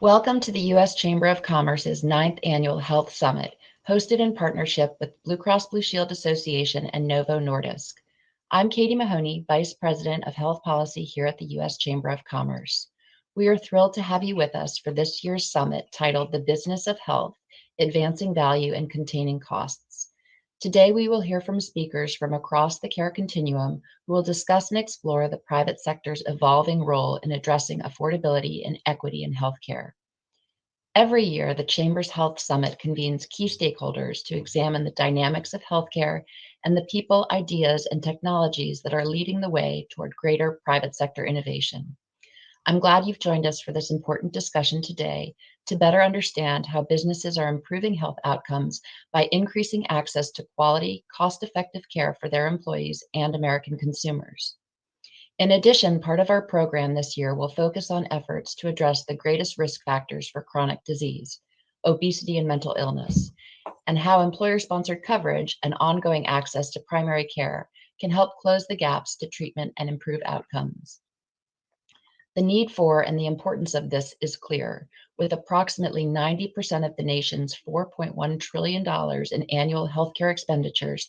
Welcome to the U.S. Chamber of Commerce's 9th Annual Health Summit, hosted in partnership with Blue Cross Blue Shield Association and Novo Nordisk. I'm Katie Mahoney, Vice President of Health Policy here at the U.S. Chamber of Commerce. We are thrilled to have you with us for this year's summit titled The Business of Health, Advancing Value and Containing Costs. Today, we will hear from speakers from across the care continuum who will discuss and explore the private sector's evolving role in addressing affordability and equity in healthcare. Every year, the Chamber's Health Summit convenes key stakeholders to examine the dynamics of healthcare and the people, ideas, and technologies that are leading the way toward greater private sector innovation. I'm glad you've joined us for this important discussion today to better understand how businesses are improving health outcomes by increasing access to quality, cost-effective care for their employees and American consumers. In addition, part of our program this year will focus on efforts to address the greatest risk factors for chronic disease, obesity and mental illness, and how employer-sponsored coverage and ongoing access to primary care can help close the gaps to treatment and improve outcomes. The need for and the importance of this is clear, with approximately 90% of the nation's $4.1 trillion in annual healthcare expenditures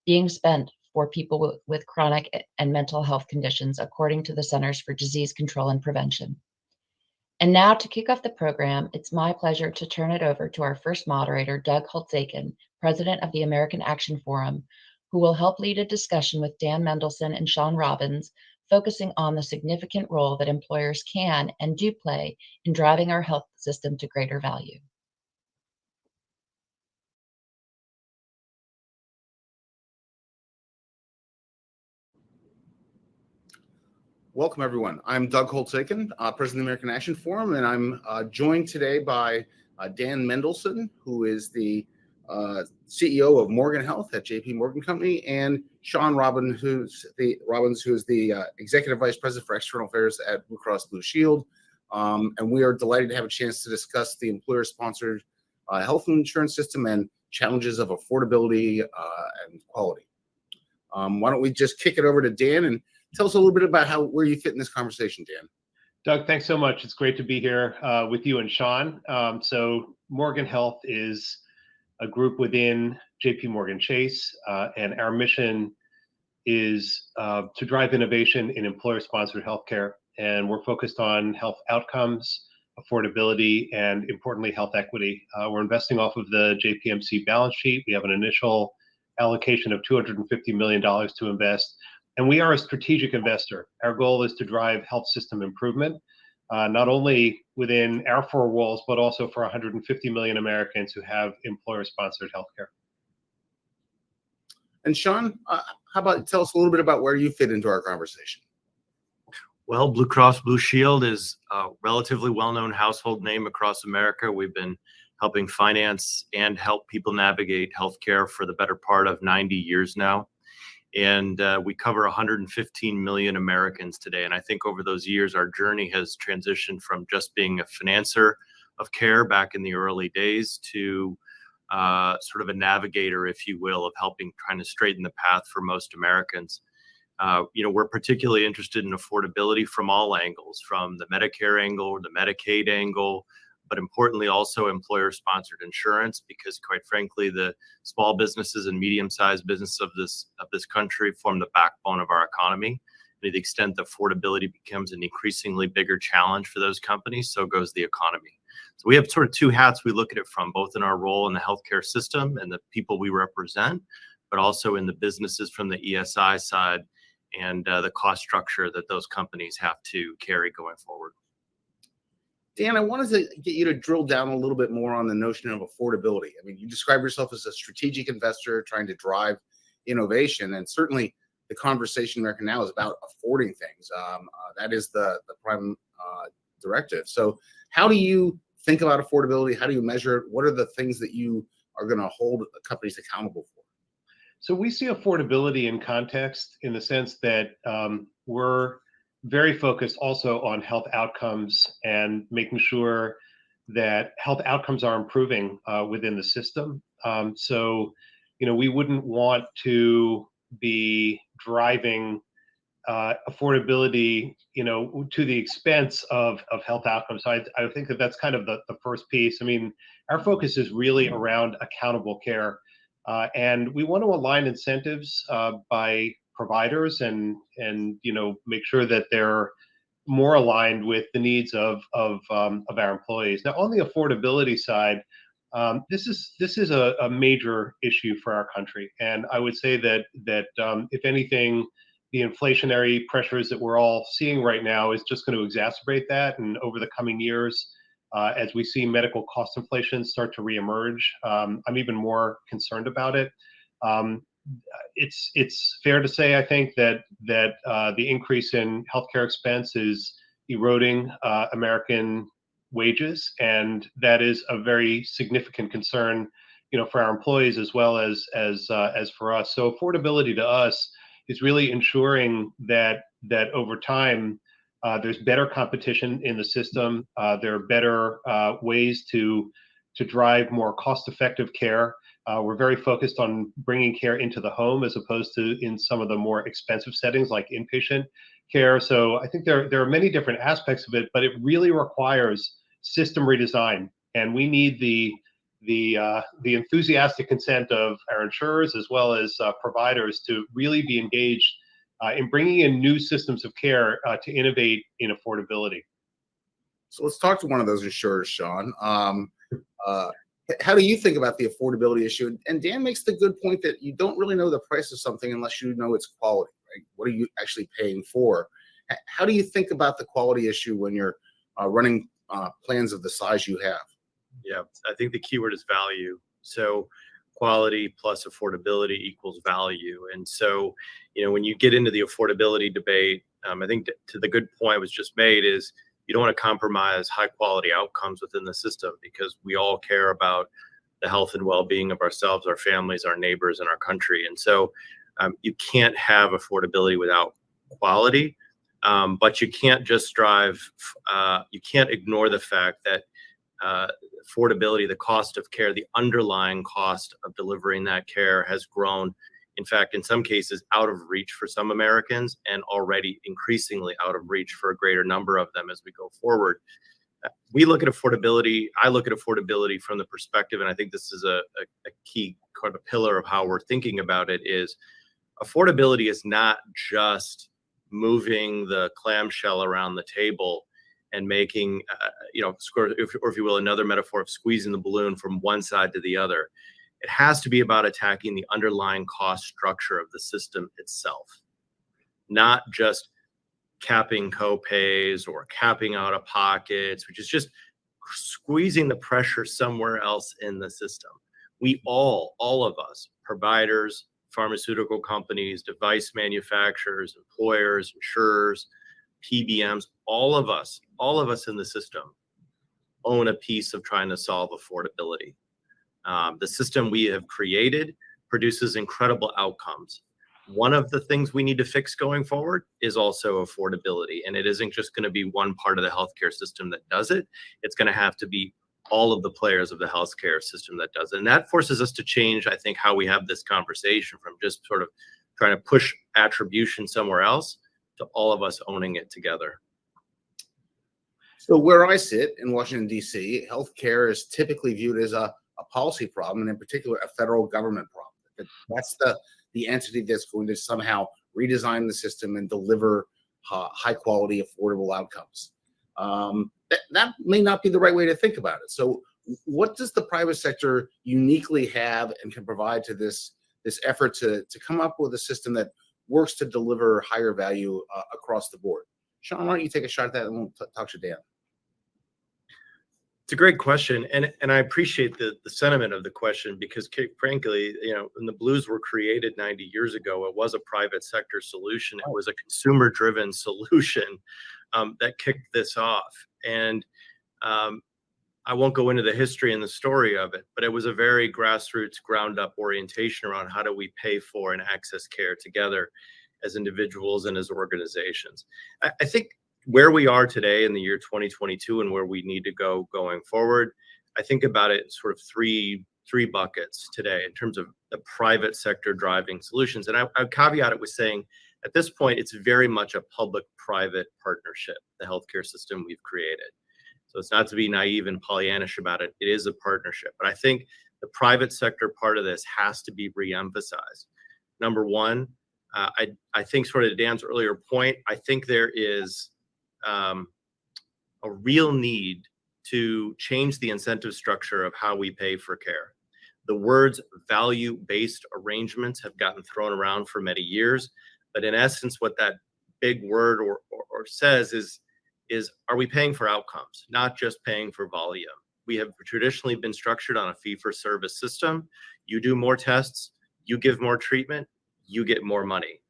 being spent for people with chronic and mental health conditions, according to the Centers for Disease Control and Prevention. And now, to kick off the program, it's my pleasure to turn it over to our first moderator, Doug Holtz-Aiken, President of the American Action Forum, who will help lead a discussion with Dan Mendelsohn and Sean Robbins, focusing on the significant role that employers can and do play in driving our health system to greater value. Welcome, everyone. I'm Doug Holtz-Aiken, President of the American Action Forum, and I'm joined today by Dan Mendelsohn, who is the CEO of Morgan Health at JP Morgan Company, and Sean Robbins, who's the Executive Vice President for External Affairs at Blue Cross Blue Shield. And we are delighted to have a chance to discuss the employer-sponsored health insurance system and challenges of affordability and quality. Why don't we just kick it over to Dan and tell us a little bit about where you fit in this conversation, Dan. Doug, thanks so much. It's great to be here with you and Sean. So Morgan Health is a group within JP Morgan Chase, and our mission is to drive innovation in employer-sponsored healthcare. And we're focused on health outcomes, affordability, and importantly, health equity. We're investing off of the JPMC balance sheet. We have an initial allocation of $250 million to invest. And we are a strategic investor. Our goal is to drive health system improvement, not only within our four walls, but also for 150 million Americans who have employer-sponsored healthcare. And Sean, how about tell us a little bit about where you fit into our conversation? Well, Blue Cross Blue Shield is a relatively well-known household name across America. We've been helping finance and help people navigate healthcare for the better part of 90 years now. And we cover 115 million Americans today. And I think over those years, our journey has transitioned from just being a financer of care back in the early days to sort of a navigator, if you will, of helping trying to straighten the path for most Americans. We're particularly interested in affordability from all angles, from the Medicare angle, the Medicaid angle, but importantly also employer-sponsored insurance, because quite frankly, the small businesses and medium-sized businesses of this country form the backbone of our economy. To the extent that affordability becomes an increasingly bigger challenge for those companies, so goes the economy. So we have sort of two hats we look at it from, both in our role in the healthcare system and the people we represent, but also in the businesses from the ESI side and the cost structure that those companies have to carry going forward. Dan, I wanted to get you to drill down a little bit more on the notion of affordability. I mean, you describe yourself as a strategic investor trying to drive innovation, and certainly the conversation in America now is about affording things. That is the prime directive. So how do you think about affordability? How do you measure it? What are the things that you are going to hold companies accountable for? So we see affordability in context in the sense that we're very focused also on health outcomes and making sure that health outcomes are improving within the system. So we wouldn't want to be driving affordability, to the expense of health outcomes. So I think that's kind of the first piece. I mean, our focus is really around accountable care, and we want to align incentives by providers and make sure that they're more aligned with the needs of our employees. Now, on the affordability side, this is a major issue for our country, and I would say that if anything, the inflationary pressures that we're all seeing right now is just going to exacerbate that. And over the coming years, as we see medical cost inflation start to reemerge, I'm even more concerned about it. It's fair to say, I think, that the increase in healthcare expense is eroding American wages, and that is a very significant concern, for our employees as well as for us. So affordability to us is really ensuring that over time there's better competition in the system. There are better ways to drive more cost-effective care. We're very focused on bringing care into the home as opposed to in some of the more expensive settings like inpatient care. So I think there are many different aspects of it, but it really requires system redesign, and we need the enthusiastic consent of our insurers as well as providers to really be engaged in bringing in new systems of care to innovate in affordability. So let's talk to one of those insurers, Sean. How do you think about the affordability issue? And Dan makes the good point that you don't really know the price of something unless you know its quality, right? What are you actually paying for? How do you think about the quality issue when you're running plans of the size you have? Yeah, I think the key word is value. So quality plus affordability equals value. And so, when you get into the affordability debate, I think to the good point was just made is you don't want to compromise high quality outcomes within the system, because we all care about the health and well-being of ourselves, our families, our neighbors, and our country. And so you can't have affordability without quality, but you can't just you can't ignore the fact that affordability, the cost of care, the underlying cost of delivering that care has grown. In fact, in some cases, out of reach for some Americans, and already increasingly out of reach for a greater number of them as we go forward. We look at affordability. I look at affordability from the perspective, and I think this is a key kind of pillar of how we're thinking about it, is affordability is not just moving the clamshell around the table and making, or if you will, another metaphor of squeezing the balloon from one side to the other. It has to be about attacking the underlying cost structure of the system itself, not just capping co-pays or capping out of pockets, which is just squeezing the pressure somewhere else in the system. We all of us, providers, pharmaceutical companies, device manufacturers, employers, insurers, PBMs, all of us in the system own a piece of trying to solve affordability. The system we have created produces incredible outcomes. One of the things we need to fix going forward is also affordability. And it isn't just going to be one part of the healthcare system that does it. It's going to have to be all of the players of the healthcare system that does it. And that forces us to change, I think, how we have this conversation from just sort of trying to push attribution somewhere else to all of us owning it together. So where I sit in Washington, D.C., healthcare is typically viewed as a policy problem, and in particular, a federal government problem. That's the entity that's going to somehow redesign the system and deliver high quality, affordable outcomes. That may not be the right way to think about it. So what does the private sector uniquely have and can provide to this effort to come up with a system that works to deliver higher value across the board? Sean, why don't you take a shot at that, and we'll talk to Dan. It's a great question, and I appreciate the sentiment of the question, because frankly, when the Blues were created 90 years ago, it was a private sector solution. It was a consumer-driven solution that kicked this off. And I won't go into the history and the story of it, but it was a very grassroots, ground-up orientation around how do we pay for and access care together as individuals and as organizations. I think where we are today in the year 2022 and where we need to go going forward, I think about it sort of three buckets today in terms of the private sector driving solutions. And I caveat it with saying At this point, it's very much a public-private partnership, the healthcare system we've created. So it's not to be naive and Pollyannish about it. It is a partnership. But I think the private sector part of this has to be reemphasized. Number one, I think sort of to Dan's earlier point, I think there is a real need to change the incentive structure of how we pay for care. The words value-based arrangements have gotten thrown around for many years, but in essence, what that big word or says is are we paying for outcomes, not just paying for volume? We have traditionally been structured on a fee-for-service system. You do more tests, you give more treatment, you get more money.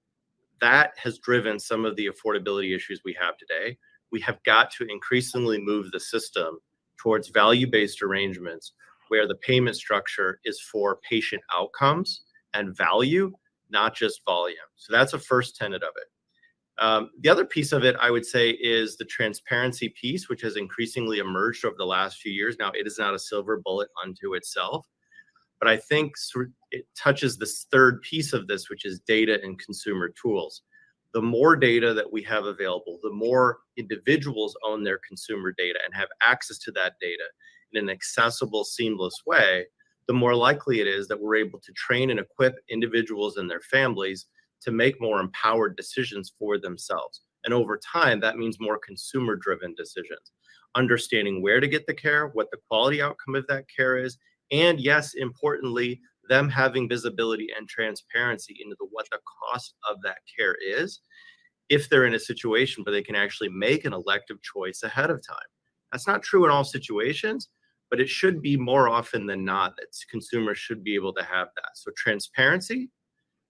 That has driven some of the affordability issues we have today. We have got to increasingly move the system towards value-based arrangements where the payment structure is for patient outcomes and value, not just volume. So that's a first tenet of it. The other piece of it, I would say, is the transparency piece, which has increasingly emerged over the last few years. Now, it is not a silver bullet unto itself, but I think it touches this third piece of this, which is data and consumer tools. The more data that we have available, the more individuals own their consumer data and have access to that data in an accessible, seamless way, the more likely it is that we're able to train and equip individuals and their families to make more empowered decisions for themselves. And over time, that means more consumer-driven decisions, understanding where to get the care, what the quality outcome of that care is, and yes, importantly, them having visibility and transparency into what the cost of that care is, if they're in a situation where they can actually make an elective choice ahead of time. That's not true in all situations, but it should be more often than not that consumers should be able to have that. So transparency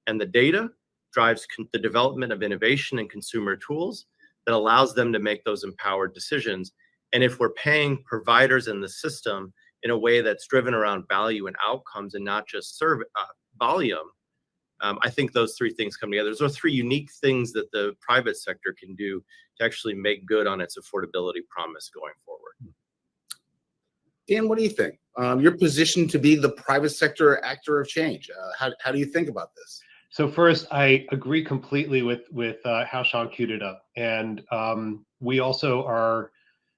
and the data drives the development of innovation and consumer tools that allows them to make those empowered decisions. And if we're paying providers in the system in a way that's driven around value and outcomes and not just volume, I think those three things come together. Those are three unique things that the private sector can do to actually make good on its affordability promise going forward. Dan, what do you think? You're positioned to be the private sector actor of change. How do you think about this? So first, I agree completely with how Sean queued it up. And we also are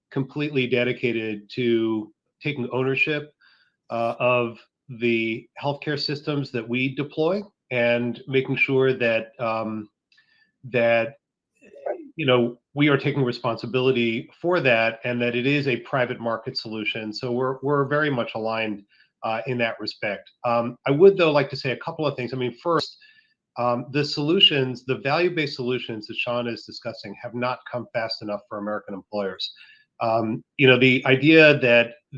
completely dedicated to taking ownership of the healthcare systems that we deploy and making sure that we are taking responsibility for that and that it is a private market solution. So we're very much aligned in that respect. I would, though, like to say a couple of things. I mean, first, the value-based solutions that Sean is discussing have not come fast enough for American employers. The idea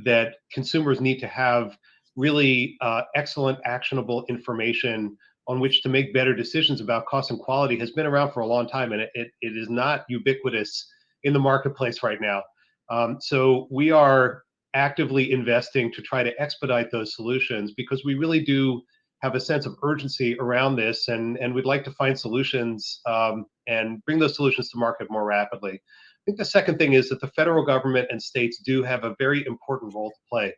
that consumers need to have really excellent, actionable information on which to make better decisions about cost and quality has been around for a long time, and it is not ubiquitous in the marketplace right now. So we are actively investing to try to expedite those solutions because we really do have a sense of urgency around this, and we'd like to find solutions and bring those solutions to market more rapidly. I think the second thing is that the federal government and states do have a very important role to play.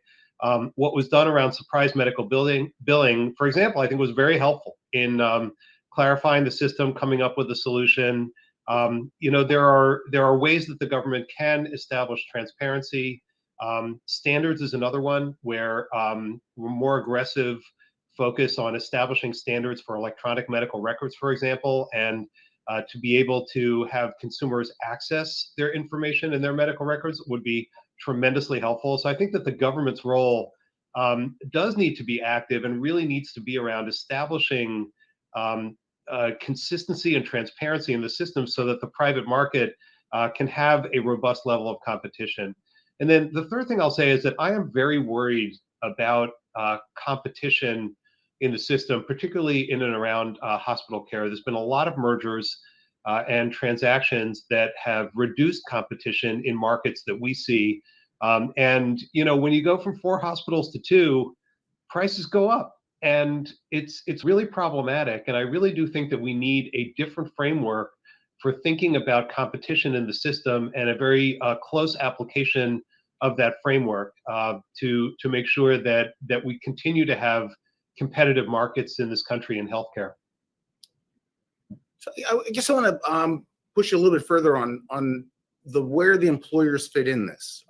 What was done around surprise medical billing, for example, I think was very helpful in clarifying the system, coming up with a solution. There are ways that the government can establish transparency. Standards is another one where we're more aggressive focus on establishing standards for electronic medical records, for example, and to be able to have consumers access their information and their medical records would be tremendously helpful. So I think that the government's role does need to be active and really needs to be around establishing consistency and transparency in the system so that the private market can have a robust level of competition. And then the third thing I'll say is that I am very worried about competition in the system, particularly in and around hospital care. There's been a lot of mergers and transactions that have reduced competition in markets that we see. When you go from 4 hospitals to 2, prices go up, and it's really problematic. And I really do think that we need a different framework for thinking about competition in the system and a very close application of that framework to make sure that we continue to have competitive markets in this country in healthcare. So I guess I want to push you a little bit further on the where the employers fit in this.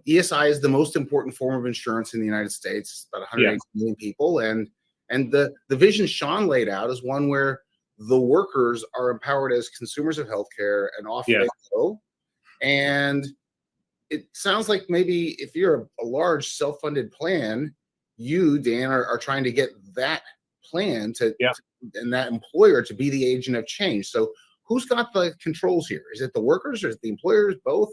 ESI is the most important form of insurance in the United States. It's about 180 million people, and the vision Sean laid out is one where the workers are empowered as consumers of healthcare, and off they go. And it sounds like maybe if you're a large self-funded plan, you, Dan, are trying to get that plan and that employer to be the agent of change. So who's got the controls here? Is it the workers or is it the employers? Both?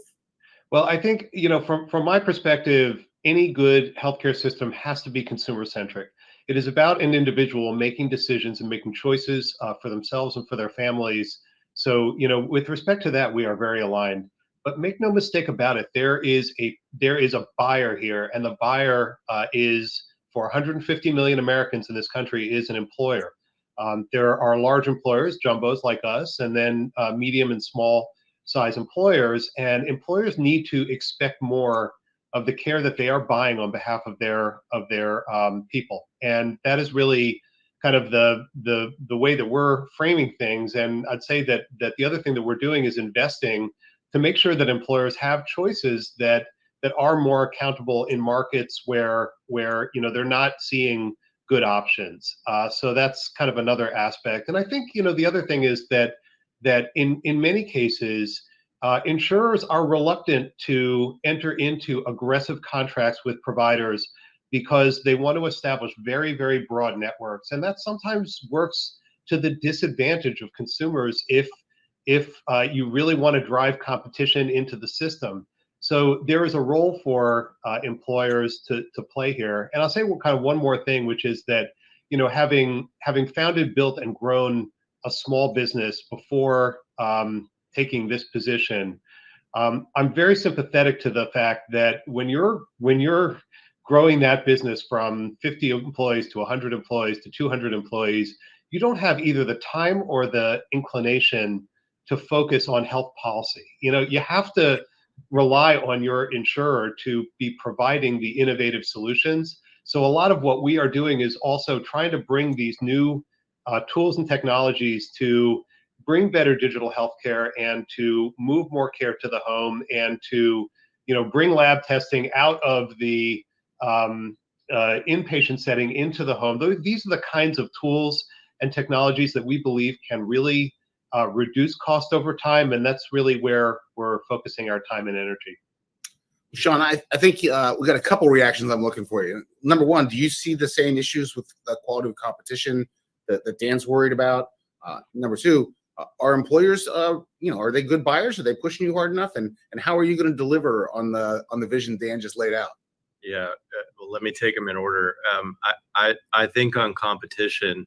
Well, I think, from my perspective, any good healthcare system has to be consumer centric. It is about an individual making decisions and making choices for themselves and for their families. So, with respect to that, we are very aligned. But make no mistake about it, there is a buyer here, and the buyer is, for 150 million Americans in this country, is an employer. There are large employers, jumbos like us, and then medium and small size employers, and employers need to expect more of the care that they are buying on behalf of their people, and that is really kind of the way that we're framing things. And I'd say that the other thing that we're doing is investing to make sure that employers have choices that are more accountable in markets where they're not seeing good options. So that's kind of another aspect. And I think the other thing is that in many cases, insurers are reluctant to enter into aggressive contracts with providers because they want to establish very, very broad networks. And that sometimes works to the disadvantage of consumers if you really want to drive competition into the system. So there is a role for employers to play here. And I'll say kind of one more thing, which is that, having founded, built, and grown a small business before taking this position, I'm very sympathetic to the fact that when you're growing that business from 50 employees to 100 employees to 200 employees, you don't have either the time or the inclination to focus on health policy. You have to rely on your insurer to be providing the innovative solutions. So a lot of what we are doing is also trying to bring these new tools and technologies to bring better digital healthcare and to move more care to the home and to bring lab testing out of the inpatient setting into the home. These are the kinds of tools and technologies that we believe can really reduce cost over time, and that's really where we're focusing our time and energy. Sean, I think we got a couple reactions I'm looking for you. Number one, do you see the same issues with the quality of competition that Dan's worried about? Number two, are employers, are they good buyers? Are they pushing you hard enough? And how are you going to deliver on the vision Dan just laid out? Yeah, well, let me take them in order. I think on competition,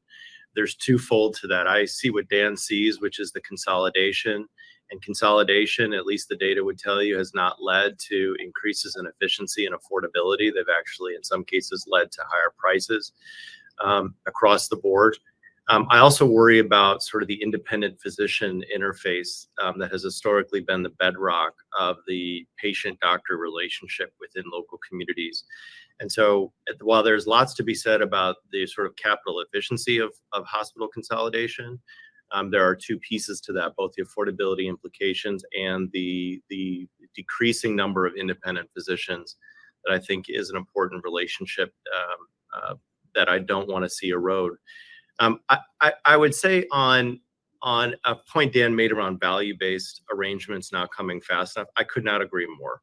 there's twofold to that. I see what Dan sees, which is the consolidation. And consolidation, at least the data would tell you, has not led to increases in efficiency and affordability. They've actually, in some cases, led to higher prices across the board. I also worry about sort of the independent physician interface that has historically been the bedrock of the patient-doctor relationship within local communities. And so while there's lots to be said about the sort of capital efficiency of hospital consolidation, there are two pieces to that, both the affordability implications and the decreasing number of independent physicians that I think is an important relationship that I don't want to see erode. I would say on a point Dan made around value-based arrangements not coming fast enough, I could not agree more.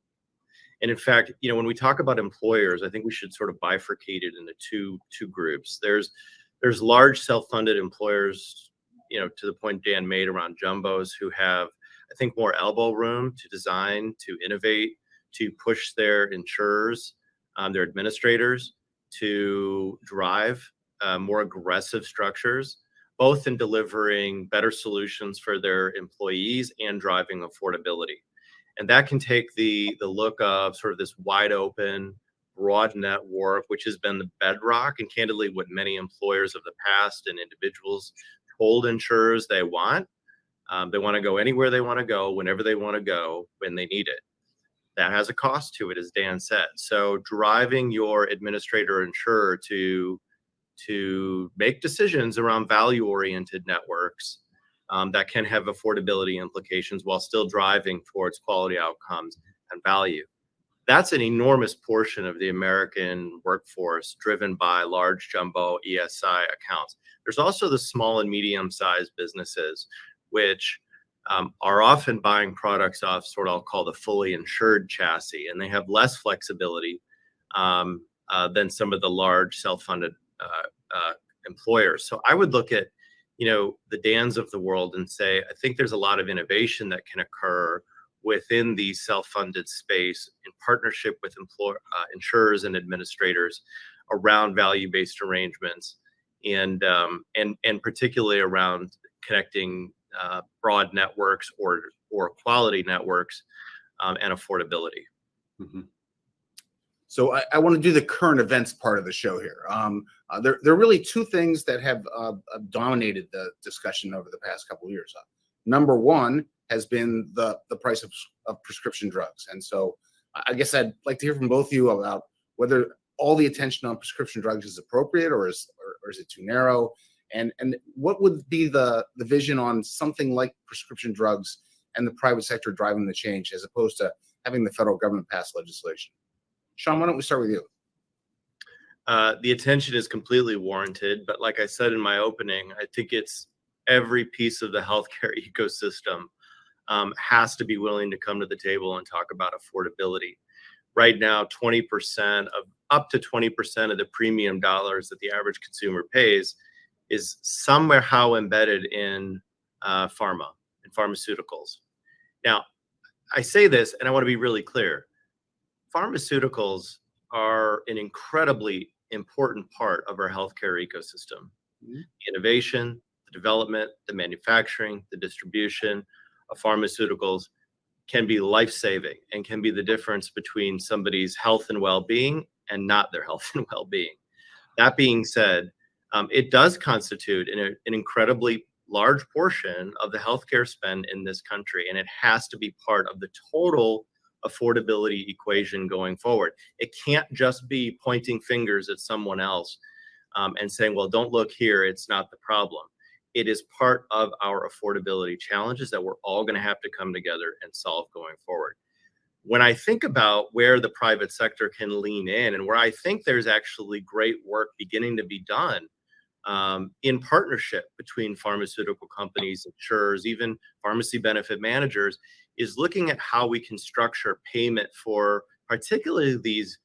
And in fact, when we talk about employers, I think we should sort of bifurcate it into two groups. There's large self-funded employers, to the point Dan made around jumbos, who have, I think, more elbow room to design, to innovate, to push their insurers, their administrators, to drive more aggressive structures, both in delivering better solutions for their employees and driving affordability. And that can take the look of sort of this wide open, broad network, which has been the bedrock and candidly what many employers of the past and individuals told insurers they want. They want to go anywhere they want to go, whenever they want to go, when they need it. That has a cost to it, as Dan said. So driving your administrator or insurer to to make decisions around value-oriented networks that can have affordability implications while still driving towards quality outcomes and value. That's an enormous portion of the American workforce driven by large jumbo ESI accounts. There's also the small and medium-sized businesses, which are often buying products off sort of, I'll call the fully insured chassis, and they have less flexibility than some of the large self-funded employers. So I would look at, the Dans of the world and say, I think there's a lot of innovation that can occur within the self-funded space in partnership with insurers and administrators around value-based arrangements, and particularly around connecting broad networks or quality networks and affordability. Mm-hmm. So I want to do the current events part of the show here. There are really two things that have dominated the discussion over the past couple of years. Number one has been the price of prescription drugs. And so I guess I'd like to hear from both of you about whether all the attention on prescription drugs is appropriate or is it too narrow? And what would be the vision on something like prescription drugs and the private sector driving the change as opposed to having the federal government pass legislation? Sean, why don't we start with you? The attention is completely warranted, but like I said in my opening, I think it's every piece of the healthcare ecosystem has to be willing to come to the table and talk about affordability. Right now, up to 20% of the premium dollars that the average consumer pays is somehow embedded in pharma and pharmaceuticals. Now, I say this, and I want to be really clear. Pharmaceuticals are an incredibly important part of our healthcare ecosystem. Mm-hmm. Innovation, the development, the manufacturing, the distribution of pharmaceuticals can be life-saving and can be the difference between somebody's health and well-being and not their health and well-being. That being said, it does constitute an incredibly large portion of the healthcare spend in this country, and it has to be part of the total affordability equation going forward. It can't just be pointing fingers at someone else and saying, well, don't look here, it's not the problem. It is part of our affordability challenges that we're all going to have to come together and solve going forward. When I think about where the private sector can lean in and where I think there's actually great work beginning to be done in partnership between pharmaceutical companies, insurers, even pharmacy benefit managers, is looking at how we can structure payment for particularly these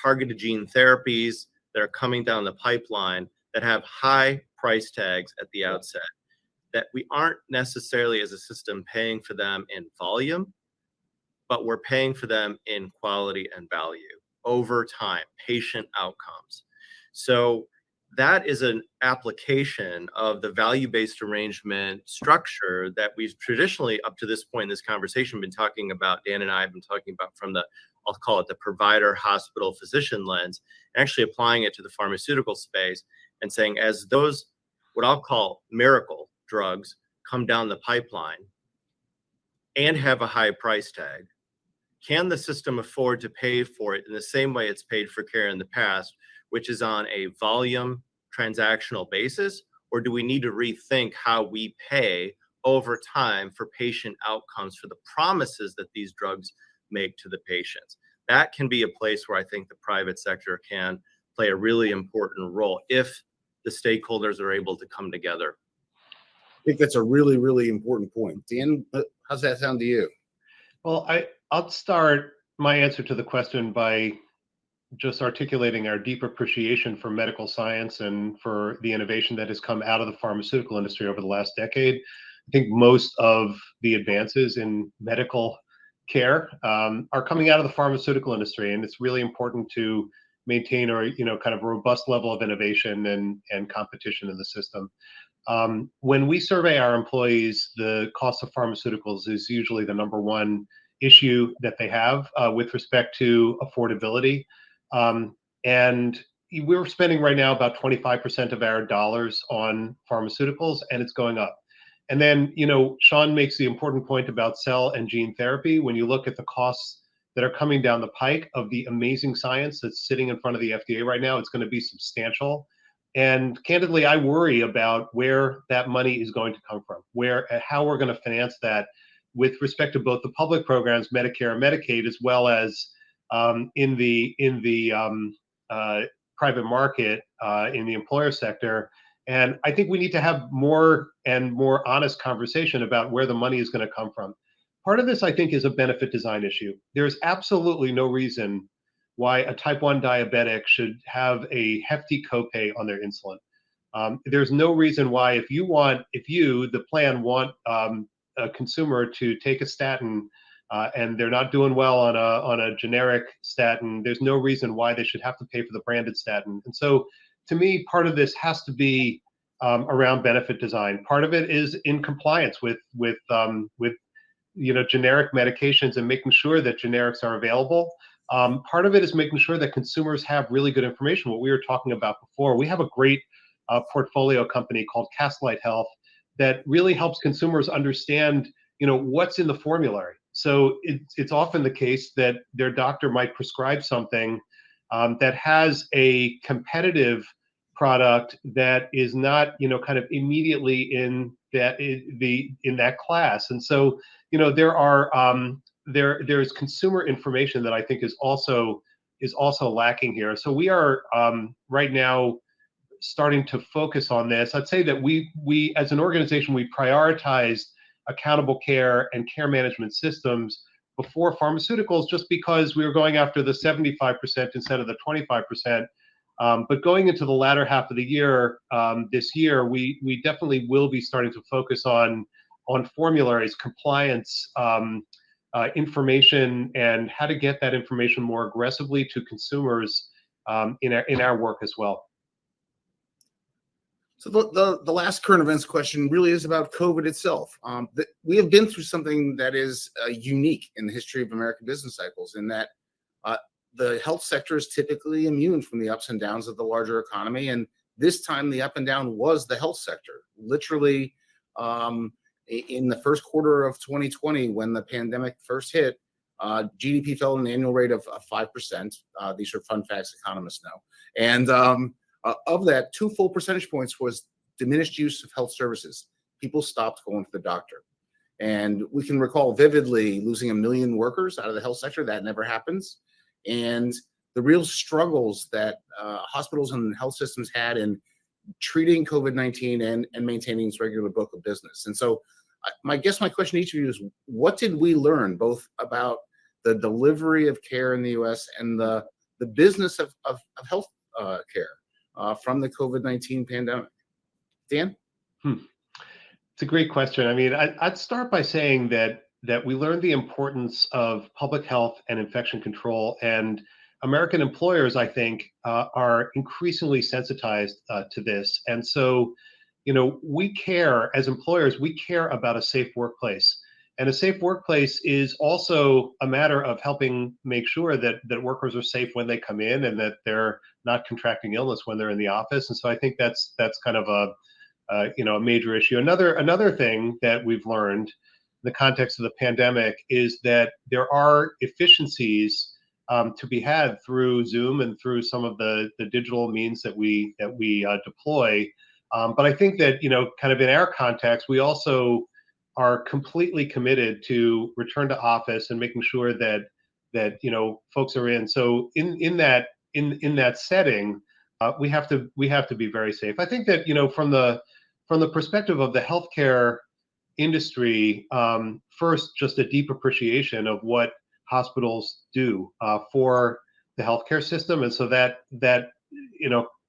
targeted gene therapies that are coming down the pipeline that have high price tags at the outset, that we aren't necessarily as a system paying for them in volume, but we're paying for them in quality and value over time, patient outcomes. So that is an application of the value-based arrangement structure that we've traditionally, up to this point in this conversation, been talking about. Dan and I have been talking about from the, I'll call it the provider, hospital, physician lens, actually applying it to the pharmaceutical space and saying, as those, what I'll call miracle drugs, come down the pipeline and have a high price tag, can the system afford to pay for it in the same way it's paid for care in the past, which is on a volume transactional basis, or do we need to rethink how we pay over time for patient outcomes for the promises that these drugs make to the patients? That can be a place where I think the private sector can play a really important role if the stakeholders are able to come together. I think that's a really, really important point. Dan, how's that sound to you? Well, I'll start my answer to the question by just articulating our deep appreciation for medical science and for the innovation that has come out of the pharmaceutical industry over the last decade. I think most of the advances in medical care are coming out of the pharmaceutical industry, and it's really important to maintain kind of a robust level of innovation and competition in the system. When we survey our employees, the cost of pharmaceuticals is usually the number one issue that they have with respect to affordability. And we're spending right now about 25% of our dollars on pharmaceuticals, and it's going up. And then, Sean makes the important point about cell and gene therapy. When you look at the costs that are coming down the pike of the amazing science that's sitting in front of the FDA right now, it's going to be substantial. And candidly, I worry about where that money is going to come from, how we're going to finance that with respect to both the public programs, Medicare and Medicaid, as well as in the private market, in the employer sector. And I think we need to have more and more honest conversation about where the money is going to come from. Part of this, I think, is a benefit design issue. There's absolutely no reason why a type 1 diabetic should have a hefty copay on their insulin. There's no reason why, if you, the plan, want a consumer to take a statin and they're not doing well on a generic statin, there's no reason why they should have to pay for the branded statin. And so, to me, part of this has to be around benefit design. Part of it is in compliance with generic medications and making sure that generics are available. Part of it is making sure that consumers have really good information. What we were talking about before, we have a great portfolio company called Castlight Health that really helps consumers understand, what's in the formulary. So it's often the case that their doctor might prescribe something that has a competitive product that is not, kind of immediately in that class. And so, there's consumer information that I think is also lacking here. So we are right now starting to focus on this. I'd say that we as an organization, we prioritized accountable care and care management systems before pharmaceuticals, just because we were going after the 75% instead of the 25%. But going into the latter half of the year, this year, we definitely will be starting to focus on formularies, compliance, information, and how to get that information more aggressively to consumers in our work as well. So the last current events question really is about COVID itself. We have been through something that is unique in the history of American business cycles, in that the health sector is typically immune from the ups and downs of the larger economy. And this time the up and down was the health sector. Literally, in the first quarter of 2020, when the pandemic first hit, GDP fell at an annual rate of 5%. These are fun facts economists know. And of that, 2 full percentage points was diminished use of health services. People stopped going to the doctor. And we can recall vividly losing 1 million workers out of the health sector. That never happens. And the real struggles that hospitals and health systems had in treating COVID-19 and maintaining its regular book of business. And so my question to each of you is, what did we learn both about the delivery of care in the U.S. and the business of health care from the COVID-19 pandemic? Dan? It's a great question. I mean, I'd start by saying that we learned the importance of public health and infection control, and American employers, I think, are increasingly sensitized to this. And so, we care, as employers, we care about a safe workplace. And a safe workplace is also a matter of helping make sure that workers are safe when they come in and that they're not contracting illness when they're in the office. And so I think that's kind of a major issue. Another thing that we've learned in the context of the pandemic is that there are efficiencies to be had through Zoom and through some of the digital means that we deploy. But I think that, kind of in our context, we also are completely committed to return to office and making sure that folks are in. So in that setting, we have to be very safe. I think that, from the perspective of the healthcare industry, first, just a deep appreciation of what hospitals do for the healthcare system, and so that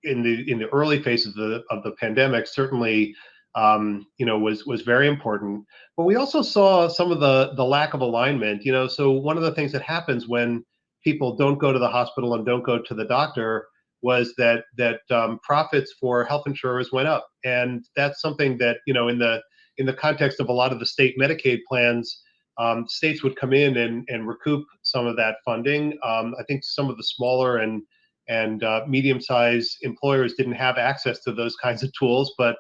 in the early phases of the pandemic, certainly was very important. But we also saw some of the lack of alignment. So one of the things that happens when people don't go to the hospital and don't go to the doctor was that profits for health insurers went up, and that's something that in the context of a lot of the state Medicaid plans, states would come in and recoup some of that funding. I think some of the smaller and medium-sized employers didn't have access to those kinds of tools, but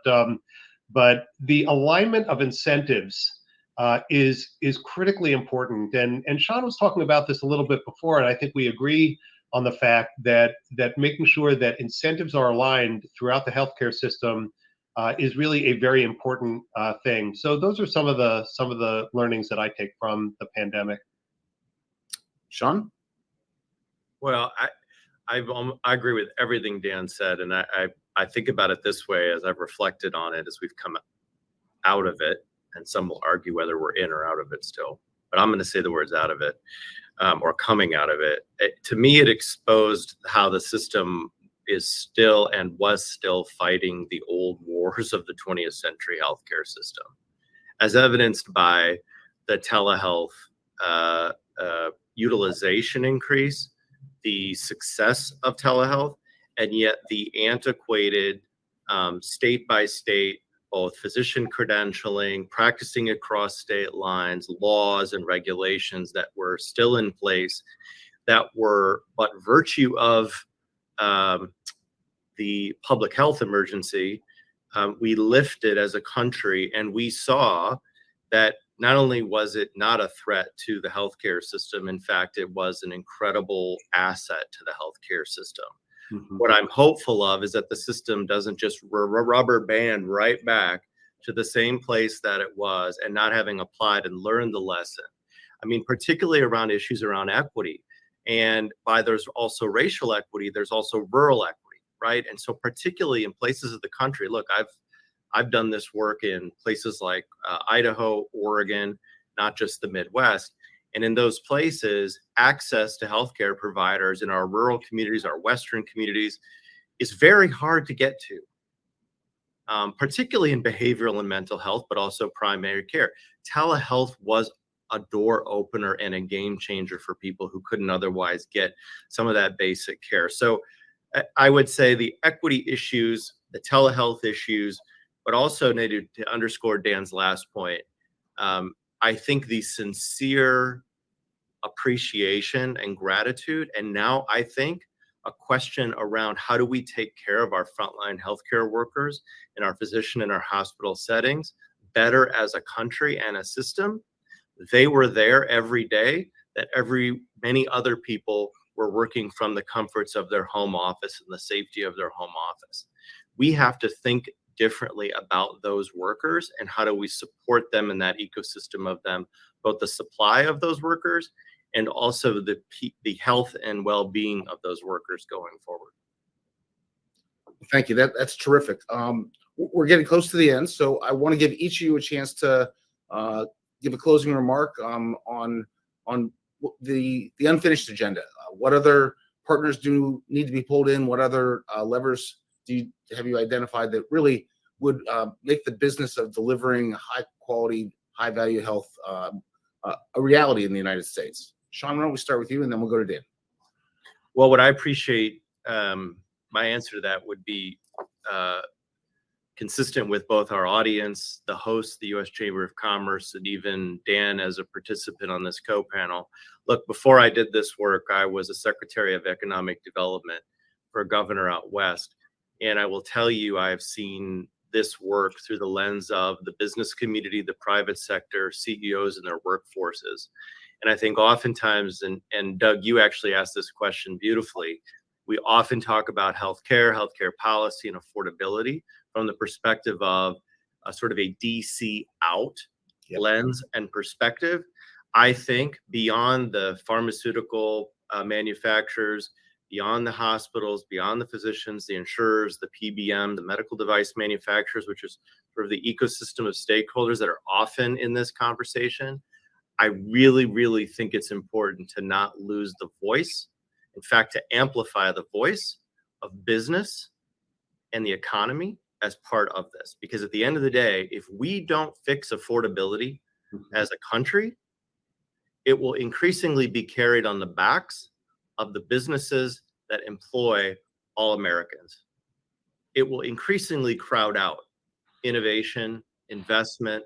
the alignment of incentives is critically important. And Sean was talking about this a little bit before, and I think we agree on the fact that making sure that incentives are aligned throughout the healthcare system is really a very important thing. So those are some of the learnings that I take from the pandemic. Sean? Well, I agree with everything Dan said, and I think about it this way as I've reflected on it as we've come out of it, and some will argue whether we're in or out of it still, but I'm going to say the words out of it, or coming out of it. To me, it exposed how the system is still and was still fighting the old wars of the 20th century healthcare system, as evidenced by the telehealth utilization increase, the success of telehealth, and yet the antiquated state by state, both physician credentialing, practicing across state lines, laws and regulations that were still in place that were but virtue of the public health emergency, we lifted as a country, and we saw that not only was it not a threat to the healthcare system, in fact, it was an incredible asset to the healthcare system. Mm-hmm. What I'm hopeful of is that the system doesn't just rubber band right back to the same place that it was and not having applied and learned the lesson. I mean, particularly around issues around equity. And there's also racial equity, there's also rural equity, right? And so particularly in places of the country, look, I've done this work in places like Idaho, Oregon, not just the Midwest. And in those places, access to healthcare providers in our rural communities, our Western communities, is very hard to get to, particularly in behavioral and mental health, but also primary care. Telehealth was a door opener and a game changer for people who couldn't otherwise get some of that basic care. So I would say the equity issues, the telehealth issues, but also needed to underscore Dan's last point. I think the sincere appreciation and gratitude, and now I think a question around how do we take care of our frontline healthcare workers and our physician and our hospital settings better as a country and a system. They were there every day that many other people were working from the comforts of their home office and the safety of their home office. We have to think differently about those workers and how do we support them in that ecosystem of them, both the supply of those workers and also the health and well-being of those workers going forward. Thank you. That's terrific. We're getting close to the end, so I want to give each of you a chance to give a closing remark on the unfinished agenda. What other partners do need to be pulled in? What other levers have you identified that really would make the business of delivering high quality, high value health a reality in the United States? Sean, why don't we start with you and then we'll go to Dan. Well, what I appreciate, my answer to that would be consistent with both our audience, the host, the U.S. Chamber of Commerce, and even Dan as a participant on this co-panel. Look, before I did this work, I was a Secretary of Economic Development for a governor out west. And I will tell you, I have seen this work through the lens of the business community, the private sector, CEOs and their workforces. And I think oftentimes, and Doug, you actually asked this question beautifully, we often talk about healthcare policy and affordability from the perspective of a sort of a DC out lens and perspective. I think beyond the pharmaceutical manufacturers, beyond the hospitals, beyond the physicians, the insurers, the PBM, the medical device manufacturers, which is sort of the ecosystem of stakeholders that are often in this conversation, I really, really think it's important to not lose the voice. In fact, to amplify the voice of business and the economy as part of this. Because at the end of the day, if we don't fix affordability as a country, it will increasingly be carried on the backs of the businesses that employ all Americans. It will increasingly crowd out innovation, investment,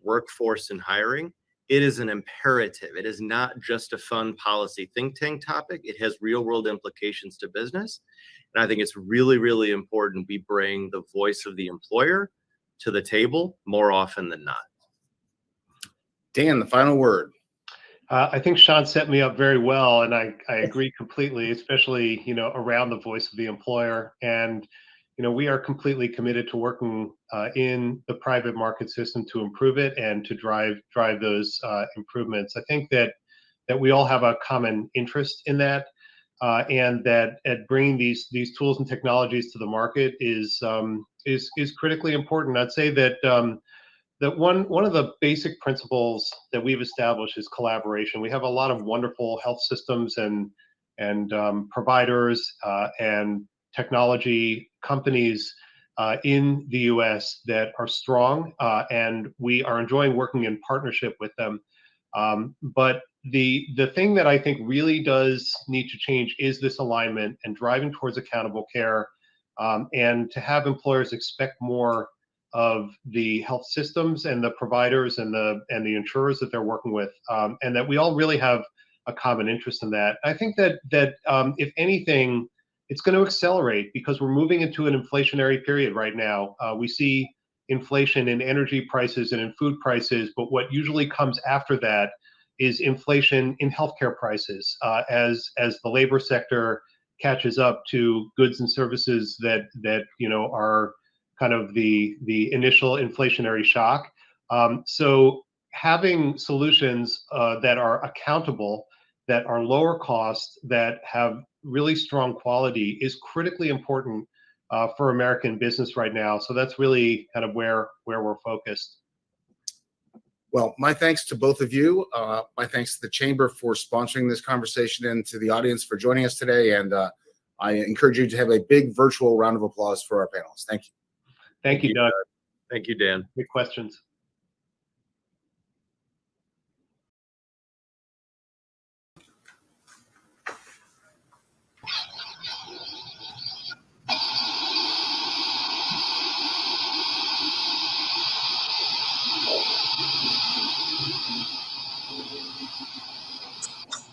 workforce, and hiring. It is an imperative. It is not just a fun policy think tank topic. It has real world implications to business. And I think it's really, really important we bring the voice of the employer to the table more often than not. Dan, the final word. I think Sean set me up very well, and I agree completely, especially, around the voice of the employer. And, we are completely committed to working in the private market system to improve it and to drive those improvements. I think that we all have a common interest in that, and that at bringing these tools and technologies to the market is critically important. I'd say that one of the basic principles that we've established is collaboration. We have a lot of wonderful health systems and providers and technology companies in the U.S. that are strong, and we are enjoying working in partnership with them. But the thing that I think really does need to change is this alignment and driving towards accountable care, and to have employers expect more of the health systems and the providers and the insurers that they're working with, and that we all really have a common interest in that. I think that if anything, it's going to accelerate because we're moving into an inflationary period right now. We see inflation in energy prices and in food prices, but what usually comes after that is inflation in healthcare prices, as the labor sector catches up to goods and services that are kind of the initial inflationary shock. So having solutions that are accountable, that are lower cost, that have really strong quality is critically important for American business right now. So that's really kind of where we're focused. Well, my thanks to both of you. My thanks to the Chamber for sponsoring this conversation and to the audience for joining us today. And I encourage you to have a big virtual round of applause for our panelists. Thank you. Thank you, Doug. Thank you, Dan. Good questions.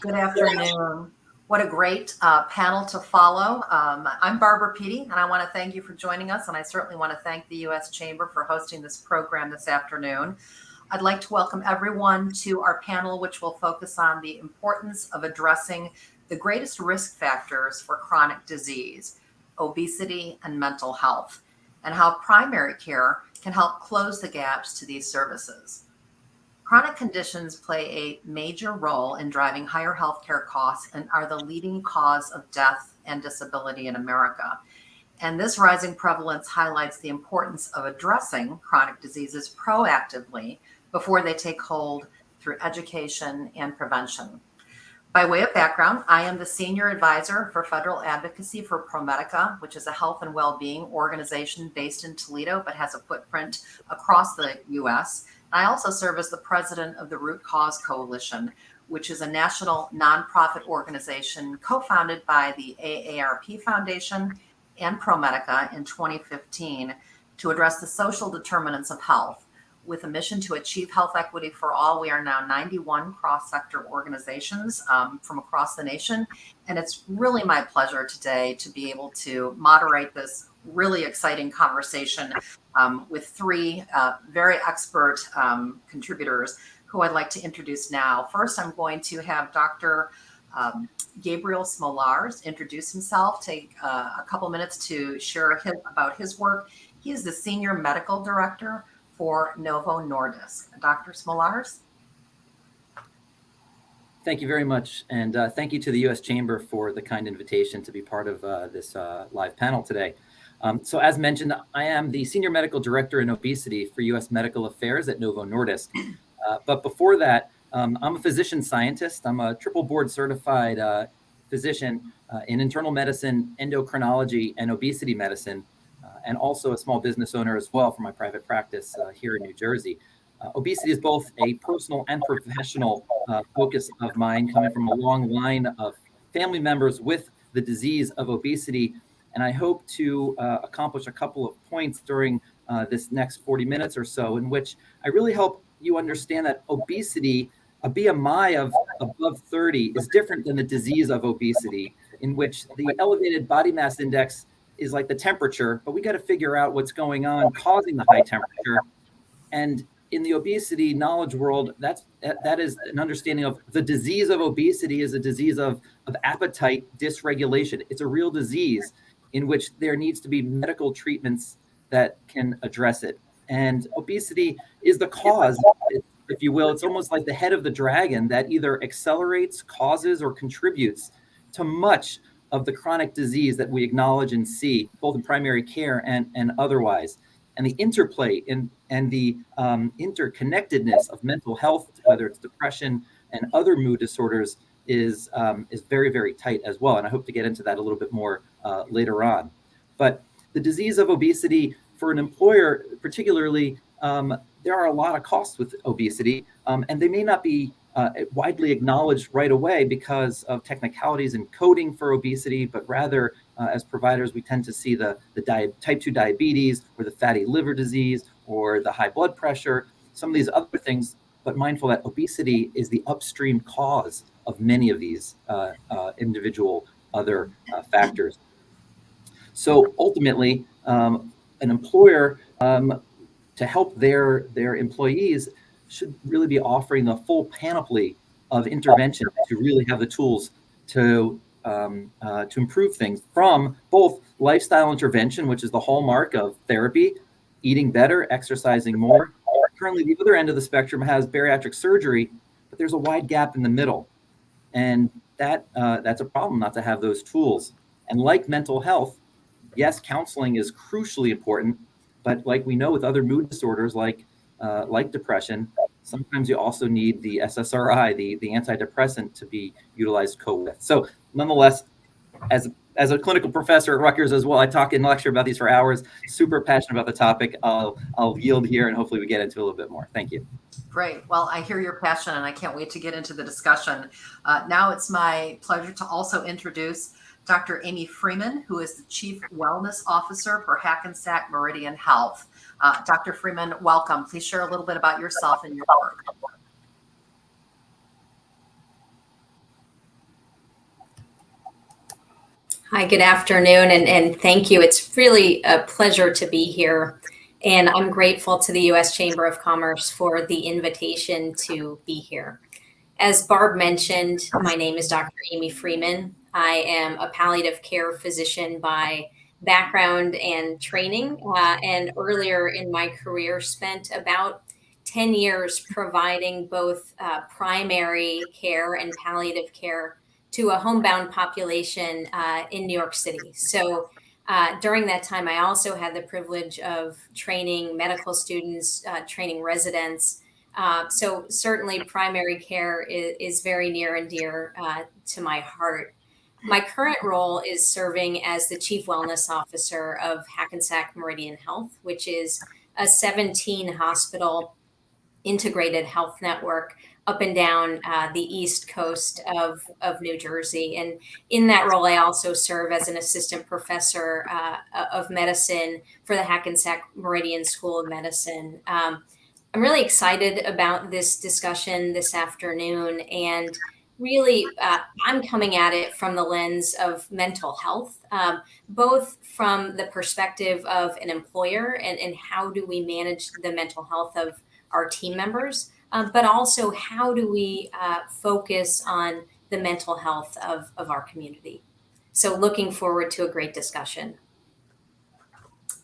Good afternoon. What a great panel to follow. I'm Barbara Peaty, and I want to thank you for joining us, and I certainly want to thank the U.S. Chamber for hosting this program this afternoon. I'd like to welcome everyone to our panel, which will focus on the importance of addressing the greatest risk factors for chronic disease, obesity, and mental health, and how primary care can help close the gaps to these services. Chronic conditions play a major role in driving higher healthcare costs and are the leading cause of death and disability in America. And this rising prevalence highlights the importance of addressing chronic diseases proactively before they take hold through education and prevention. By way of background, I am the Senior Advisor for Federal Advocacy for ProMedica, which is a health and well-being organization based in Toledo, but has a footprint across the U.S. I also serve as the president of the Root Cause Coalition, which is a national nonprofit organization co-founded by the AARP Foundation and ProMedica in 2015 to address the social determinants of health. With a mission to achieve health equity for all, we are now 91 cross-sector organizations from across the nation. And it's really my pleasure today to be able to moderate this really exciting conversation with three very expert contributors who I'd like to introduce now. First, I'm going to have Dr. Gabriel Smolars introduce himself, take a couple minutes to share about his work. He is the Senior Medical Director for Novo Nordisk. Dr. Smolars? Thank you very much. And thank you to the U.S. Chamber for the kind invitation to be part of this live panel today. So as mentioned, I am the Senior Medical Director in Obesity for U.S. Medical Affairs at Novo Nordisk. But before that, I'm a physician scientist. I'm a triple board certified physician in internal medicine, endocrinology, and obesity medicine, and also a small business owner as well for my private practice here in New Jersey. Obesity is both a personal and professional focus of mine, coming from a long line of family members with the disease of obesity. And I hope to accomplish a couple of points during this next 40 minutes or so, in which I really help you understand that obesity, a BMI of above 30, is different than the disease of obesity, in which the elevated body mass index is like the temperature, but we got to figure out what's going on causing the high temperature. And in the obesity knowledge world, that is an understanding of the disease of obesity is a disease of appetite dysregulation. It's a real disease in which there needs to be medical treatments that can address it. And obesity is the cause, if you will. It's almost like the head of the dragon that either accelerates, causes, or contributes to much of the chronic disease that we acknowledge and see, both in primary care and otherwise. And the interplay and the interconnectedness of mental health, whether it's depression and other mood disorders, is very, very tight as well. And I hope to get into that a little bit more later on. But the disease of obesity for an employer, particularly, there are a lot of costs with obesity, and they may not be widely acknowledged right away because of technicalities in coding for obesity, but rather as providers, we tend to see the type 2 diabetes or the fatty liver disease or the high blood pressure, some of these other things, but mindful that obesity is the upstream cause of many of these individual other factors. So ultimately, an employer, to help their employees, should really be offering the full panoply of intervention to really have the tools to improve things, from both lifestyle intervention, which is the hallmark of therapy, eating better, exercising more. Currently, the other end of the spectrum has bariatric surgery, but there's a wide gap in the middle. And that's a problem not to have those tools. And like mental health, yes, counseling is crucially important, but like we know with other mood disorders like depression, sometimes you also need the SSRI, the antidepressant, to be utilized with. So nonetheless, as a clinical professor at Rutgers as well, I talk and lecture about these for hours. Super passionate about the topic. I'll yield here and hopefully we get into a little bit more. Thank you. Great. Well, I hear your passion and I can't wait to get into the discussion. Now it's my pleasure to also introduce Dr. Amy Freeman, who is the Chief Wellness Officer for Hackensack Meridian Health. Dr. Freeman, welcome. Please share a little bit about yourself and your work. Hi, good afternoon, and thank you. It's really a pleasure to be here. And I'm grateful to the U.S. Chamber of Commerce for the invitation to be here. As Barb mentioned, my name is Dr. Amy Freeman. I am a palliative care physician by background and training, and earlier in my career spent about 10 years providing both primary care and palliative care to a homebound population in New York City. So during that time, I also had the privilege of training medical students, training residents. So certainly primary care is very near and dear to my heart. My current role is serving as the Chief Wellness Officer of Hackensack Meridian Health, which is a 17 hospital integrated health network up and down the East Coast of New Jersey. And in that role, I also serve as an assistant professor of medicine for the Hackensack Meridian School of Medicine. I'm really excited about this discussion this afternoon, and really I'm coming at it from the lens of mental health, both from the perspective of an employer and how do we manage the mental health of our team members, but also how do we focus on the mental health of our community. So looking forward to a great discussion.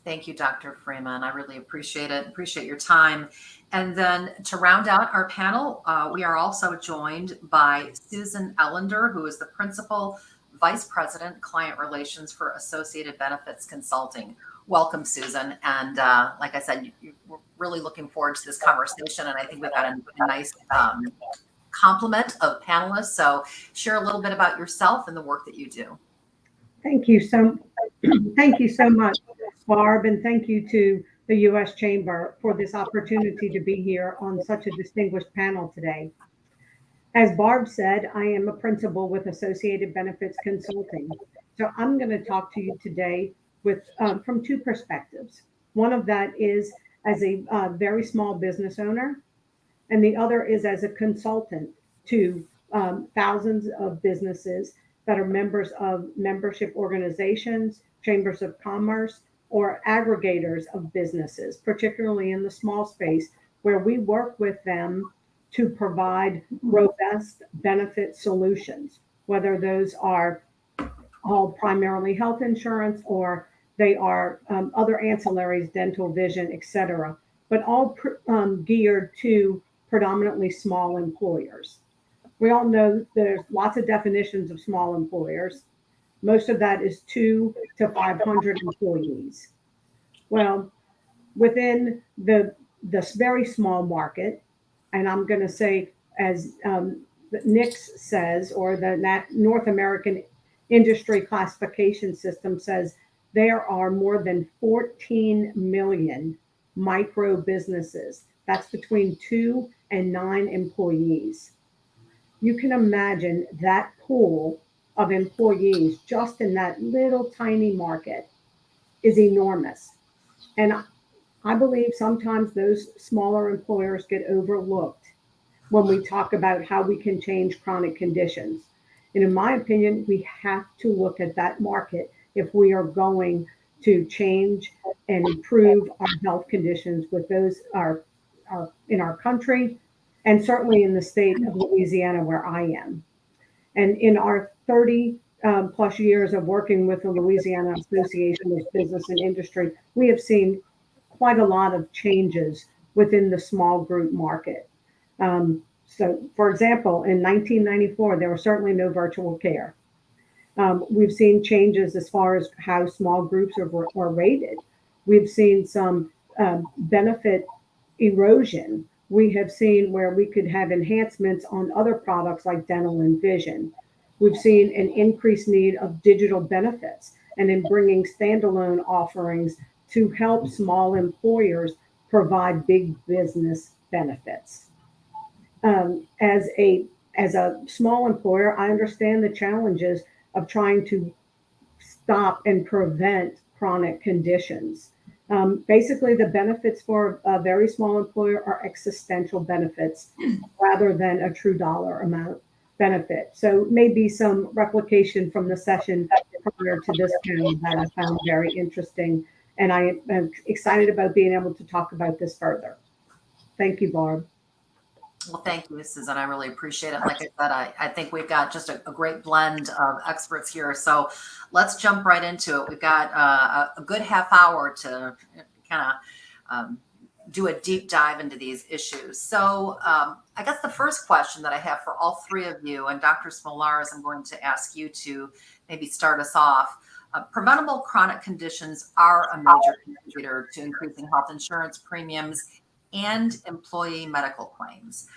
Thank you, Dr. Freeman. I really appreciate it. Appreciate your time. And then to round out our panel, we are also joined by Susan Ellender, who is the Principal Vice President, Client Relations for Associated Benefits Consulting. Welcome, Susan. And like I said, we're really looking forward to this conversation. And I think we've got a nice complement of panelists. So share a little bit about yourself and the work that you do. Thank you so much, Barb, and thank you to the U.S. Chamber for this opportunity to be here on such a distinguished panel today. As Barb said, I am a principal with Associated Benefits Consulting. So I'm going to talk to you today with from two perspectives. One of that is as a very small business owner, and the other is as a consultant to thousands of businesses that are members of membership organizations, chambers of commerce, or aggregators of businesses, particularly in the small space where we work with them to provide robust benefit solutions, whether those are all primarily health insurance or they are other ancillaries, dental, vision, etc., but all geared to predominantly small employers. We all know there's lots of definitions of small employers. Most of that is 2 to 500 employees. Well, within this very small market, and I'm going to say, as NICS says, or the North American Industry Classification System says, there are more than 14 million micro businesses. That's between 2 and 9 employees. You can imagine that pool of employees just in that little tiny market is enormous. And I believe sometimes those smaller employers get overlooked when we talk about how we can change chronic conditions. And in my opinion, we have to look at that market if we are going to change and improve our health conditions with those are in our country, and certainly in the state of Louisiana where I am. And in our 30 plus years of working with the Louisiana Association of Business and Industry, we have seen quite a lot of changes within the small group market. So, for example, in 1994, there was certainly no virtual care. We've seen changes as far as how small groups are rated. We've seen some benefit erosion. We have seen where we could have enhancements on other products like dental and vision. We've seen an increased need of digital benefits and in bringing standalone offerings to help small employers provide big business benefits. As a small employer, I understand the challenges of trying to stop and prevent chronic conditions. Basically, the benefits for a very small employer are existential benefits rather than a true dollar amount benefit. So maybe some replication from the session prior to this panel that I found very interesting. And I am excited about being able to talk about this further. Thank you, Barb. Well, thank you, Susan. I really appreciate it. Like I said, I think we've got just a great blend of experts here. So let's jump right into it. We've got a good half hour to kind of do a deep dive into these issues. So I guess the first question that I have for all three of you, and Dr. Smolaris, I'm going to ask you to maybe start us off. Preventable chronic conditions are a major contributor to increasing health insurance premiums and employee medical claims.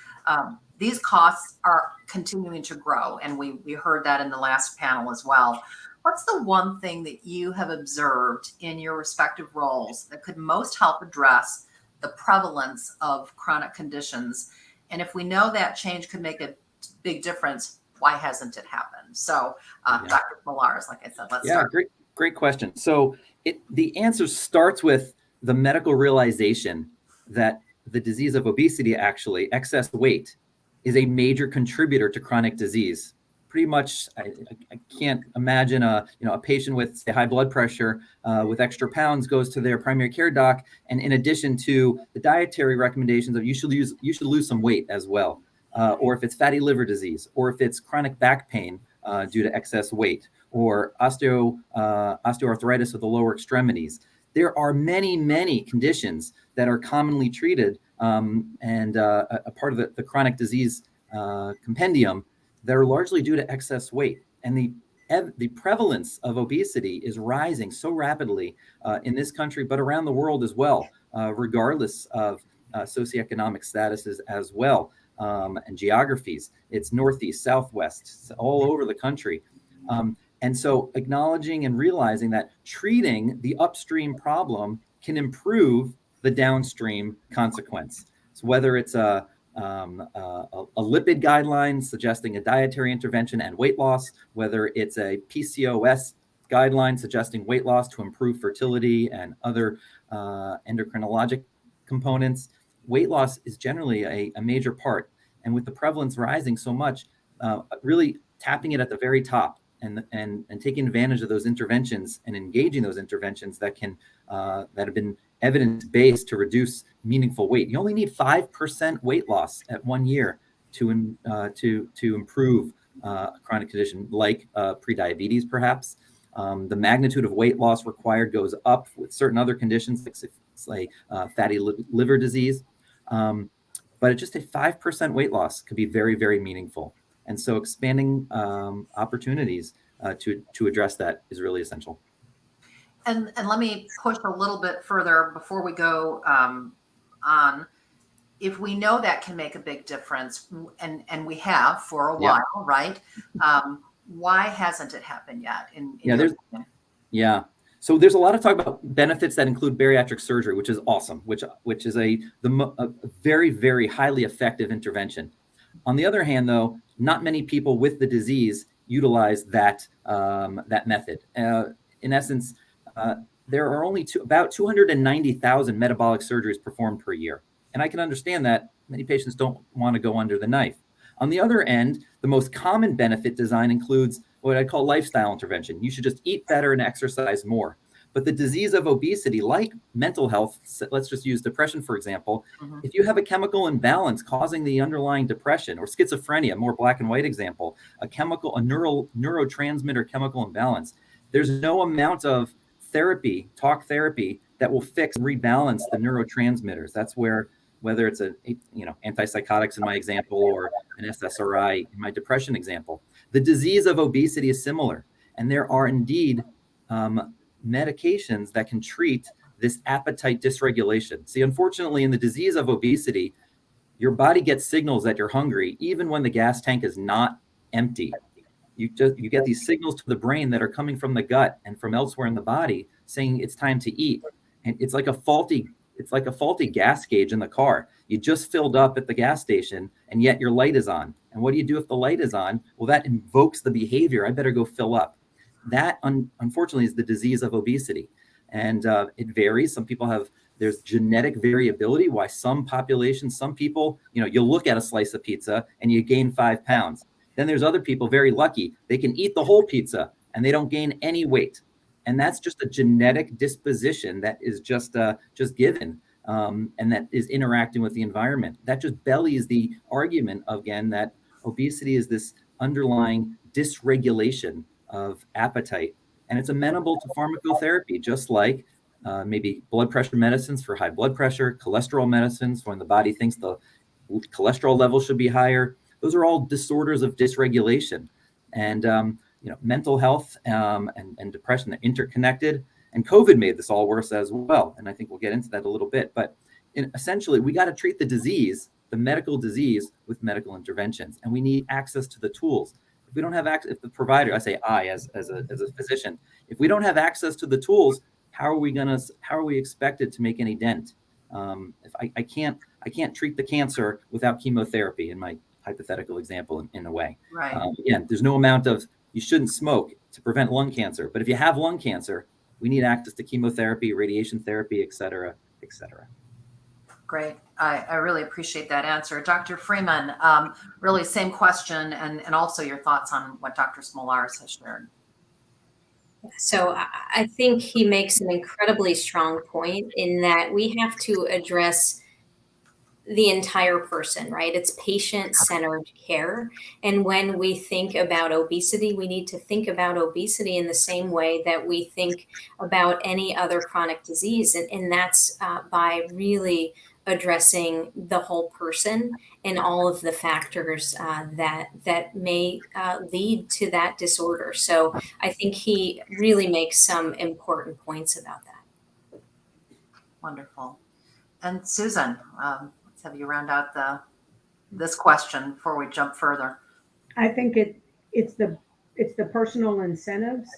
These costs are continuing to grow, and we heard that in the last panel as well. What's the one thing that you have observed in your respective roles that could most help address the prevalence of chronic conditions? And if we know that change could make a big difference, why hasn't it happened? So, Dr. Smolaris, like I said, let's start. Great question. So the answer starts with the medical realization that the disease of obesity, actually, excess weight, is a major contributor to chronic disease. Pretty much, I can't imagine a patient with, say, high blood pressure with extra pounds goes to their primary care doc, and in addition to the dietary recommendations of you should lose some weight as well, or if it's fatty liver disease, or if it's chronic back pain due to excess weight, or osteoarthritis of the lower extremities. There are many, many conditions that are commonly treated and a part of the chronic disease compendium that are largely due to excess weight. And the prevalence of obesity is rising so rapidly in this country, but around the world as well, regardless of socioeconomic statuses as well and geographies. It's Northeast, Southwest, all over the country. And so acknowledging and realizing that treating the upstream problem can improve the downstream consequence. So whether it's a lipid guideline suggesting a dietary intervention and weight loss, whether it's a PCOS guideline suggesting weight loss to improve fertility and other endocrinologic components, weight loss is generally a major part. And with the prevalence rising so much, really tapping it at the very top and taking advantage of those interventions and engaging those interventions that have been evidence-based to reduce meaningful weight. You only need 5% weight loss at 1 year to improve a chronic condition like prediabetes, perhaps. The magnitude of weight loss required goes up with certain other conditions like fatty liver disease. But it's just a 5% weight loss could be very, very meaningful. And so expanding opportunities to address that is really essential. And let me push a little bit further before we go on. If we know that can make a big difference, and we have for a while, right? Why hasn't it happened yet? So there's a lot of talk about benefits that include bariatric surgery, which is awesome, which is a very, very highly effective intervention. On the other hand, though, not many people with the disease utilize that method. In essence, there are only about 290,000 metabolic surgeries performed per year. And I can understand that many patients don't want to go under the knife. On the other end, the most common benefit design includes what I call lifestyle intervention. You should just eat better and exercise more. But the disease of obesity, like mental health, let's just use depression, for example, if you have a chemical imbalance causing the underlying depression, or schizophrenia, more black and white example, a neurotransmitter chemical imbalance, there's no amount of therapy, talk therapy, that will fix and rebalance the neurotransmitters. That's where, whether it's antipsychotics in my example or an SSRI in my depression example. The disease of obesity is similar, and there are indeed medications that can treat this appetite dysregulation. See, unfortunately, in the disease of obesity, your body gets signals that you're hungry, even when the gas tank is not empty. You get these signals to the brain that are coming from the gut and from elsewhere in the body saying it's time to eat. And it's like a faulty gas gauge in the car. You just filled up at the gas station and yet your light is on. And what do you do if the light is on? Well, that invokes the behavior. I better go fill up. That unfortunately is the disease of obesity. And it varies. Some people there's genetic variability why some populations, some people, you look at a slice of pizza and you gain 5 pounds. Then there's other people very lucky. They can eat the whole pizza and they don't gain any weight. And that's just a genetic disposition that is just given, and that is interacting with the environment. That just bellies the argument again that obesity is this underlying dysregulation of appetite, and it's amenable to pharmacotherapy, just like maybe blood pressure medicines for high blood pressure, cholesterol medicines when the body thinks the cholesterol level should be higher. Those are all disorders of dysregulation, and mental health and depression are interconnected. And COVID made this all worse as well. And I think we'll get into that a little bit. But essentially, we got to treat the disease, the medical disease, with medical interventions, and we need access to the tools. If we don't have access, if the provider, I say I as a physician, if we don't have access to the tools, how are we expected to make any dent? If I can't treat the cancer without chemotherapy, in my hypothetical example, in a way. Right. Again, there's no amount of, you shouldn't smoke to prevent lung cancer, but if you have lung cancer, we need access to chemotherapy, radiation therapy, et cetera, et cetera. Great. I really appreciate that answer. Dr. Freeman, really same question, and also your thoughts on what Dr. Smolaris has shared. So I think he makes an incredibly strong point in that we have to address the entire person, right? It's patient-centered care. And when we think about obesity, we need to think about obesity in the same way that we think about any other chronic disease. And that's by really addressing the whole person and all of the factors that may lead to that disorder. So I think he really makes some important points about that. Wonderful. And Susan, let's have you round out this question before we jump further. I think it's the personal incentives,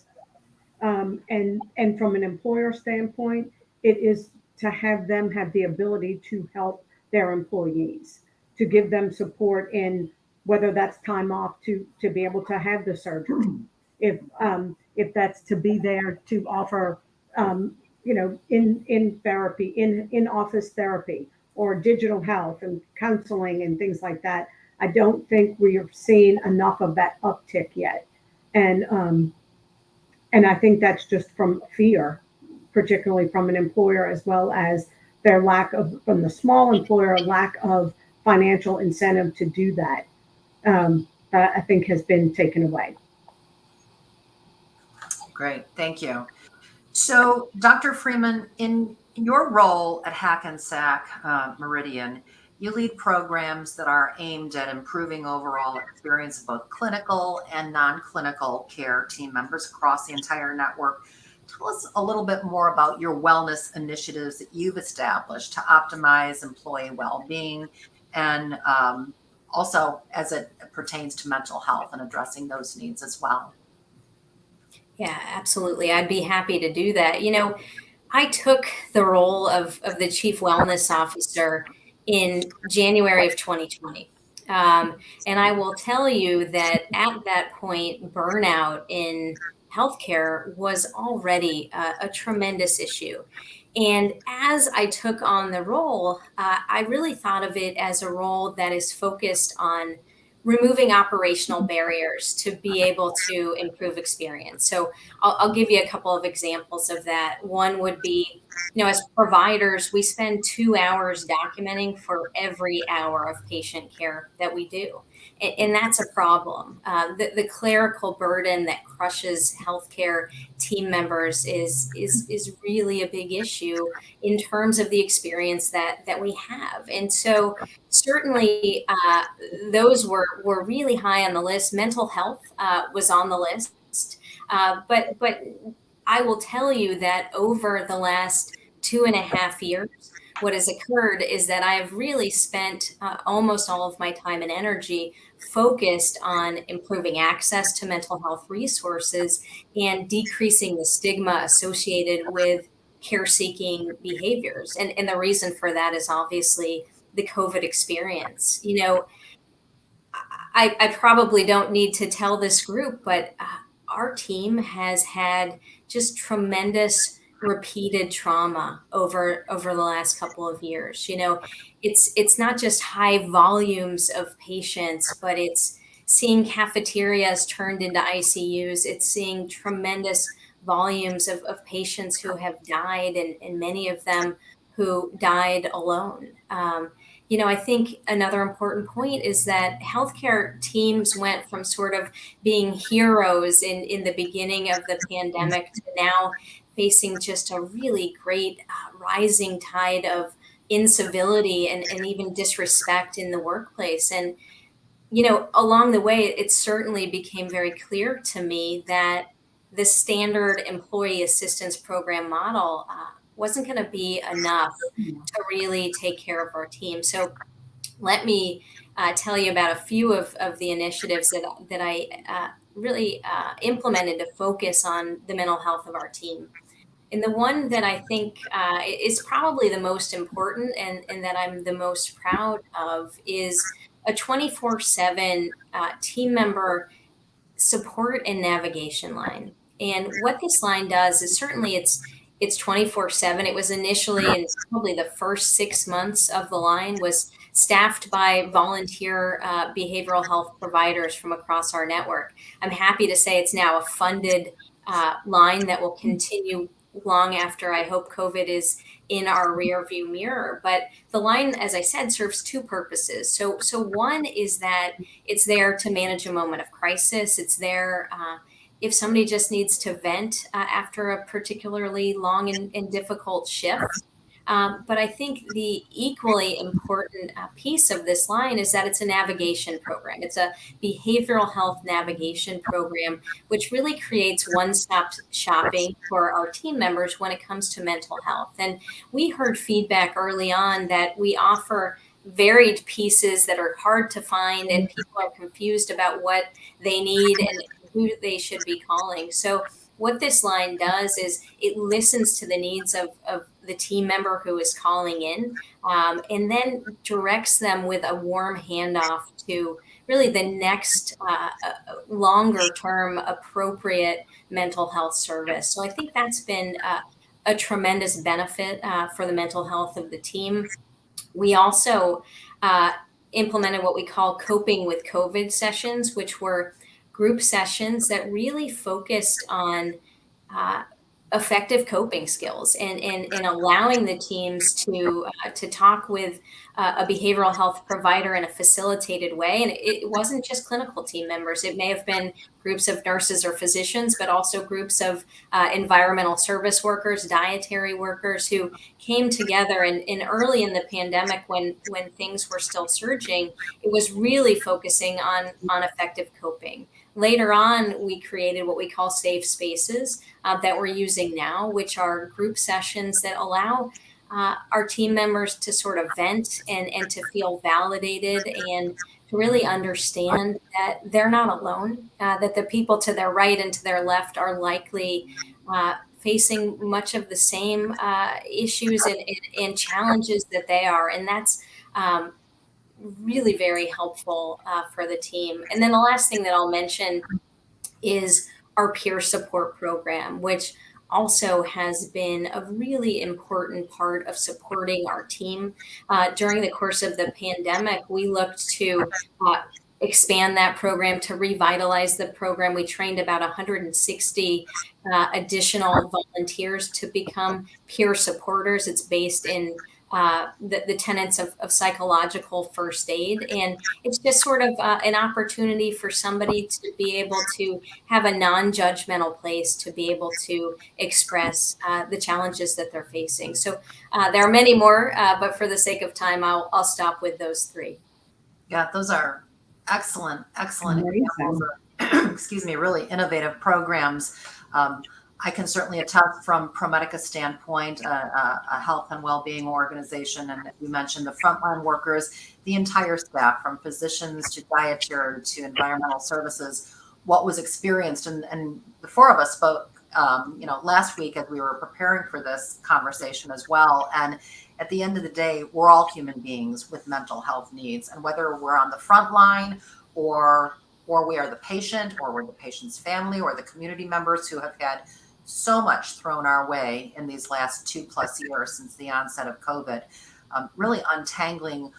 and from an employer standpoint, it is to have them have the ability to help their employees, to give them support in whether that's time off to be able to have the surgery, if that's to be there to offer in therapy, in office therapy, or digital health and counseling and things like that. I don't think we have seen enough of that uptick yet, and I think that's just from fear particularly from an employer, as well as their lack of, from the small employer, lack of financial incentive to do that, that I think has been taken away. Great, thank you. So, Dr. Freeman, in your role at Hackensack Meridian, you lead programs that are aimed at improving overall experience of both clinical and non-clinical care team members across the entire network. Tell us a little bit more about your wellness initiatives that you've established to optimize employee well-being, and also as it pertains to mental health and addressing those needs as well. Yeah, absolutely. I'd be happy to do that. I took the role of the Chief Wellness Officer in January of 2020. And I will tell you that at that point, burnout in healthcare was already a tremendous issue. And as I took on the role, I really thought of it as a role that is focused on removing operational barriers to be able to improve experience. So I'll give you a couple of examples of that. One would be, as providers, we spend 2 hours documenting for every hour of patient care that we do. And that's a problem. The clerical burden that crushes healthcare team members is really a big issue in terms of the experience that we have. And so certainly those were really high on the list. Mental health was on the list. But I will tell you that over the last 2.5 years, what has occurred is that I have really spent almost all of my time and energy focused on improving access to mental health resources and decreasing the stigma associated with care-seeking behaviors. And the reason for that is obviously the COVID experience. I probably don't need to tell this group, but our team has had just tremendous repeated trauma over the last couple of years. It's not just high volumes of patients, but it's seeing cafeterias turned into ICUs. It's seeing tremendous volumes of patients who have died, and many of them who died alone. I think another important point is that healthcare teams went from sort of being heroes in the beginning of the pandemic to now facing just a really great rising tide of incivility and even disrespect in the workplace. And, along the way, it certainly became very clear to me that the standard employee assistance program model wasn't going to be enough to really take care of our team. So let me tell you about a few of the initiatives that I really implemented to focus on the mental health of our team. And the one that I think is probably the most important and that I'm the most proud of is a 24/7 team member support and navigation line. And what this line does is certainly it's 24/7. It was initially, in probably the first 6 months of the line, was staffed by volunteer behavioral health providers from across our network. I'm happy to say it's now a funded line that will continue long after, I hope, COVID is in our rear view mirror. But the line, as I said, serves two purposes. So one is that it's there to manage a moment of crisis. It's there if somebody just needs to vent after a particularly long and difficult shift. But I think the equally important piece of this line is that it's a navigation program. It's a behavioral health navigation program, which really creates one-stop shopping for our team members when it comes to mental health. And we heard feedback early on that we offer varied pieces that are hard to find, and people are confused about what they need and who they should be calling. So what this line does is it listens to the needs of the team member who is calling in, and then directs them with a warm handoff to really the next longer term appropriate mental health service. So I think that's been a tremendous benefit for the mental health of the team. We also implemented what we call coping with COVID sessions, which were group sessions that really focused on effective coping skills and allowing the teams to talk with a behavioral health provider in a facilitated way. And it wasn't just clinical team members. It may have been groups of nurses or physicians, but also groups of environmental service workers, dietary workers who came together. And early in the pandemic, when things were still surging, it was really focusing on effective coping. Later on, we created what we call safe spaces that we're using now, which are group sessions that allow our team members to sort of vent and to feel validated and to really understand that they're not alone, that the people to their right and to their left are likely facing much of the same issues and challenges that they are. And that's really very helpful for the team. And then the last thing that I'll mention is our peer support program, which also has been a really important part of supporting our team. During the course of the pandemic, we looked to expand that program, to revitalize the program. We trained about 160 additional volunteers to become peer supporters. It's based in the tenets of psychological first aid. And it's just sort of an opportunity for somebody to be able to have a non-judgmental place to be able to express the challenges that they're facing. So there are many more, but for the sake of time, I'll stop with those three. Yeah, those are excellent examples of, excuse me, really innovative programs. I can certainly attest from ProMedica standpoint, a health and well-being organization, and you mentioned the frontline workers, the entire staff, from physicians to dietary to environmental services, what was experienced. And the four of us spoke, last week as we were preparing for this conversation as well. And at the end of the day, we're all human beings with mental health needs, and whether we're on the front line or we are the patient, or we're the patient's family, or the community members who have had so much thrown our way in these last 2+ years since the onset of COVID, really untangling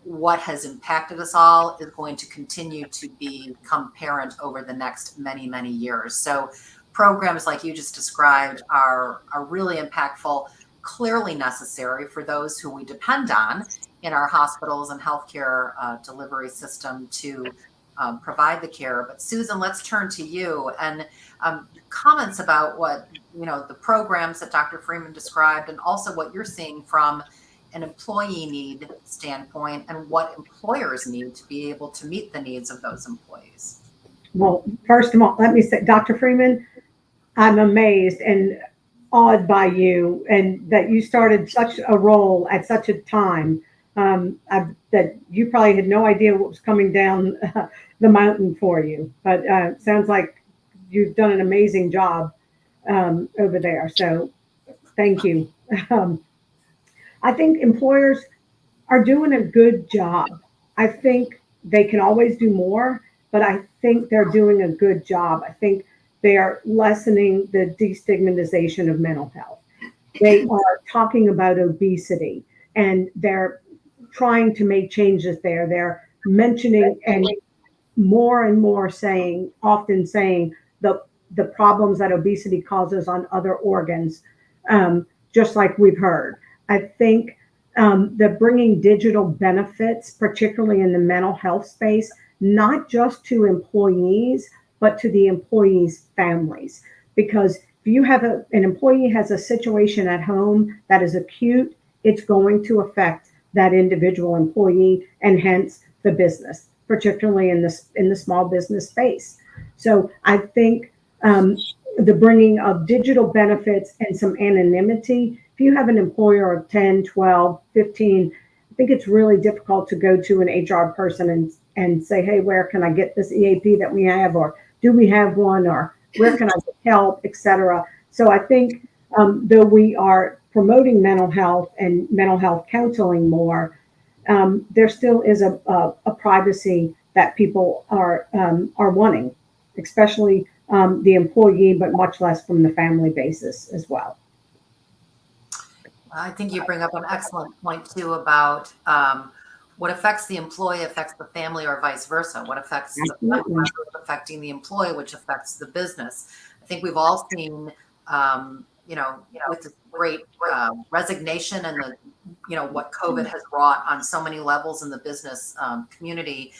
what has impacted us all is going to continue to become apparent over the next many, many years. So programs like you just described are really impactful, clearly necessary for those who we depend on in our hospitals and healthcare delivery system to provide the care. But Susan, let's turn to you and comments about what, the programs that Dr. Freeman described, and also what you're seeing from an employee need standpoint and what employers need to be able to meet the needs of those employees. Well, first of all, let me say, Dr. Freeman, I'm amazed and awed by you, and that you started such a role at such a time that you probably had no idea what was coming down the mountain for you. But sounds like you've done an amazing job over there. So thank you. I think employers are doing a good job. I think they can always do more, but I think they're doing a good job. I think they are lessening the destigmatization of mental health. They are talking about obesity, and they're trying to make changes there. They're mentioning and more often saying the problems that obesity causes on other organs, just like we've heard. I think they're bringing digital benefits, particularly in the mental health space, not just to employees, but to the employees' families. Because if you have an employee has a situation at home that is acute, it's going to affect that individual employee and hence the business, particularly in the small business space. So I think the bringing of digital benefits and some anonymity. If you have an employer of 10, 12, 15, I think it's really difficult to go to an HR person and say, hey, where can I get this EAP that we have? Or do we have one? Or where can I get help, et cetera? So I think though we are promoting mental health and mental health counseling more, there still is a privacy that people are wanting, especially the employee, but much less from the family basis as well. I think you bring up an excellent point too about what affects the employee affects the family, or vice versa. What affects the family affecting the employee, which affects the business. I think we've all seen with the great resignation and what COVID has wrought on so many levels in the business community,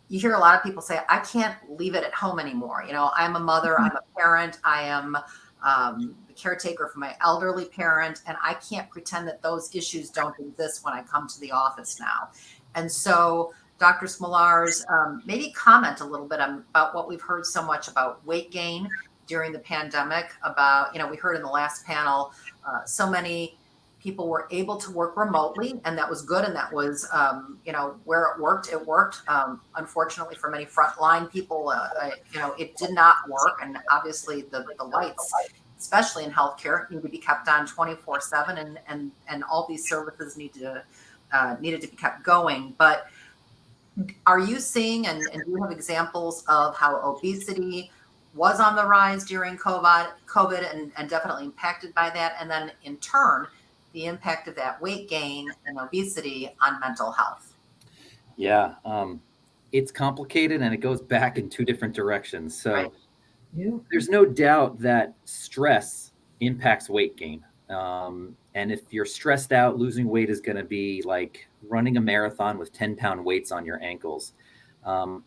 you hear a lot of people say, I can't leave it at home anymore. I'm a mother, I'm a parent, I am the caretaker for my elderly parent, and I can't pretend that those issues don't exist when I come to the office now. And so Dr. Smolars, maybe comment a little bit about what we've heard so much about weight gain during the pandemic, about, we heard in the last panel, so many people were able to work remotely, and that was good. And that was, where it worked. Unfortunately, for many frontline people, it did not work. And obviously the lights, especially in healthcare, need to be kept on 24/7, and all these services needed to be kept going. But are you seeing, and do you have examples of how obesity was on the rise during COVID and definitely impacted by that? And then in turn, the impact of that weight gain and obesity on mental health? Yeah, it's complicated, and it goes back in two different directions. So Right. There's no doubt that stress impacts weight gain. And if you're stressed out, losing weight is going to be like running a marathon with 10-pound weights on your ankles.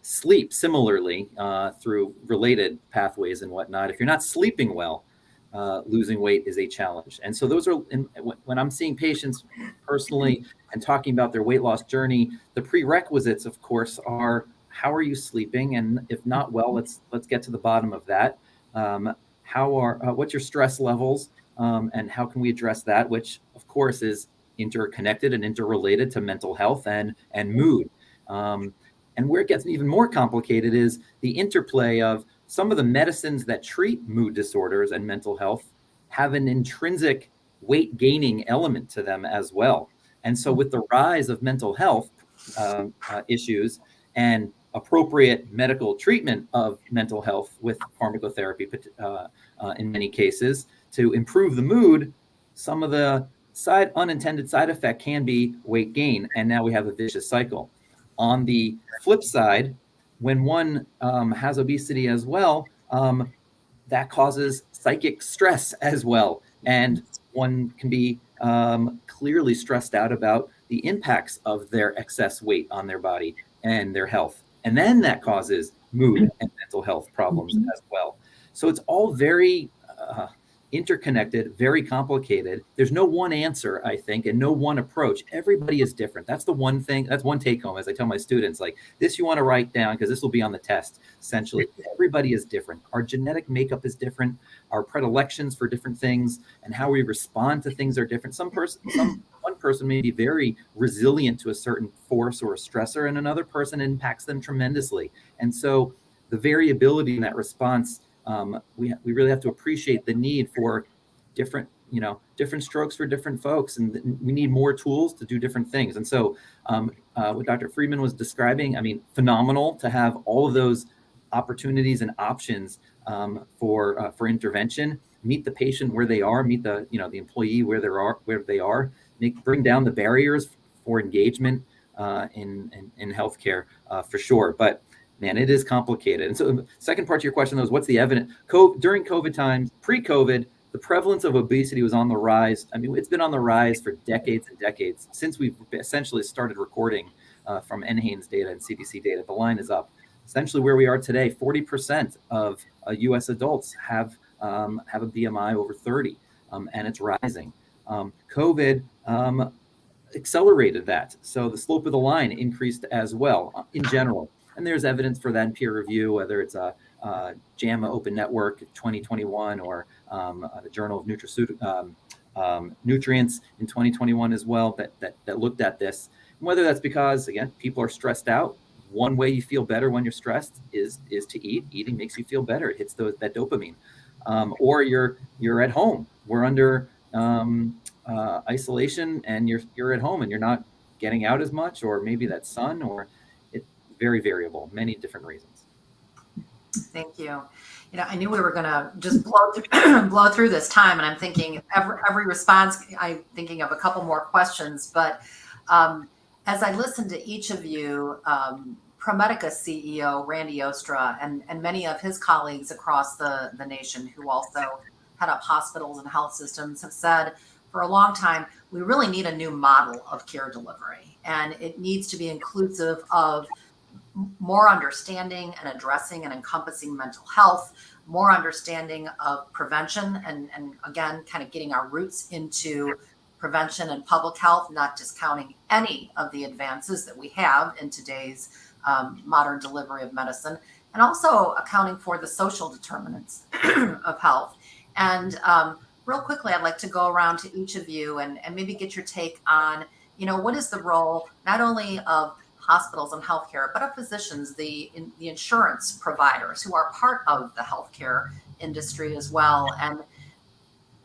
Sleep, similarly, through related pathways and whatnot. If you're not sleeping well, losing weight is a challenge. And so those are, when I'm seeing patients personally and talking about their weight loss journey, the prerequisites, of course, are how are you sleeping? And if not well, let's get to the bottom of that. What's your stress levels? And how can we address that? Which, of course, is interconnected and interrelated to mental health and mood. And where it gets even more complicated is the interplay of some of the medicines that treat mood disorders and mental health have an intrinsic weight gaining element to them as well. And so with the rise of mental health issues and appropriate medical treatment of mental health with pharmacotherapy in many cases to improve the mood, some of the unintended side effect can be weight gain. And now we have a vicious cycle. On the flip side, when one has obesity as well, that causes psychic stress as well. And one can be clearly stressed out about the impacts of their excess weight on their body and their health. And then that causes mood and mental health problems as well. So it's all very interconnected, very complicated. There's no one answer, I think, and no one approach. Everybody is different. That's the one thing, that's one take home, as I tell my students, like this you want to write down because this will be on the test. Essentially, everybody is different. Our genetic makeup is different. Our predilections for different things and how we respond to things are different. One person may be very resilient to a certain force or a stressor, and another person impacts them tremendously. And so the variability in that response, we really have to appreciate the need for different strokes for different folks, and we need more tools to do different things. And so what Dr. Freeman was describing, I mean, phenomenal to have all of those opportunities and options for intervention. Meet the patient where they are, meet the employee where they are, bring down the barriers for engagement in healthcare for sure. But man, it is complicated. And so the second part to your question, though, is what's the evidence? During COVID times, pre-COVID, the prevalence of obesity was on the rise. I mean, it's been on the rise for decades and decades since we've essentially started recording from NHANES data and CDC data. The line is up. Essentially where we are today, 40% of U.S. adults have a BMI over 30, and it's rising. COVID accelerated that. So the slope of the line increased as well in general. And there's evidence for that in peer review, whether it's a JAMA Open Network 2021 or the Journal of Nutrients in 2021 as well that looked at this. And whether that's because, again, people are stressed out. One way you feel better when you're stressed is to eat. Eating makes you feel better. It hits that dopamine. Or you're at home. We're under isolation, and you're at home and you're not getting out as much, or maybe that's sun, or it's very variable, many different reasons. Thank you. I knew we were going to just blow through this time, and I'm thinking every response, I'm thinking of a couple more questions. But as I listened to each of you, ProMedica CEO Randy Ostra and many of his colleagues across the nation who also head up hospitals and health systems have said for a long time, we really need a new model of care delivery. And it needs to be inclusive of more understanding and addressing and encompassing mental health, more understanding of prevention, and again, kind of getting our roots into prevention and public health, not discounting any of the advances that we have in today's modern delivery of medicine, and also accounting for the social determinants of health. And real quickly, I'd like to go around to each of you and maybe get your take on, what is the role not only of hospitals and healthcare, but of physicians, the insurance providers who are part of the healthcare industry as well. And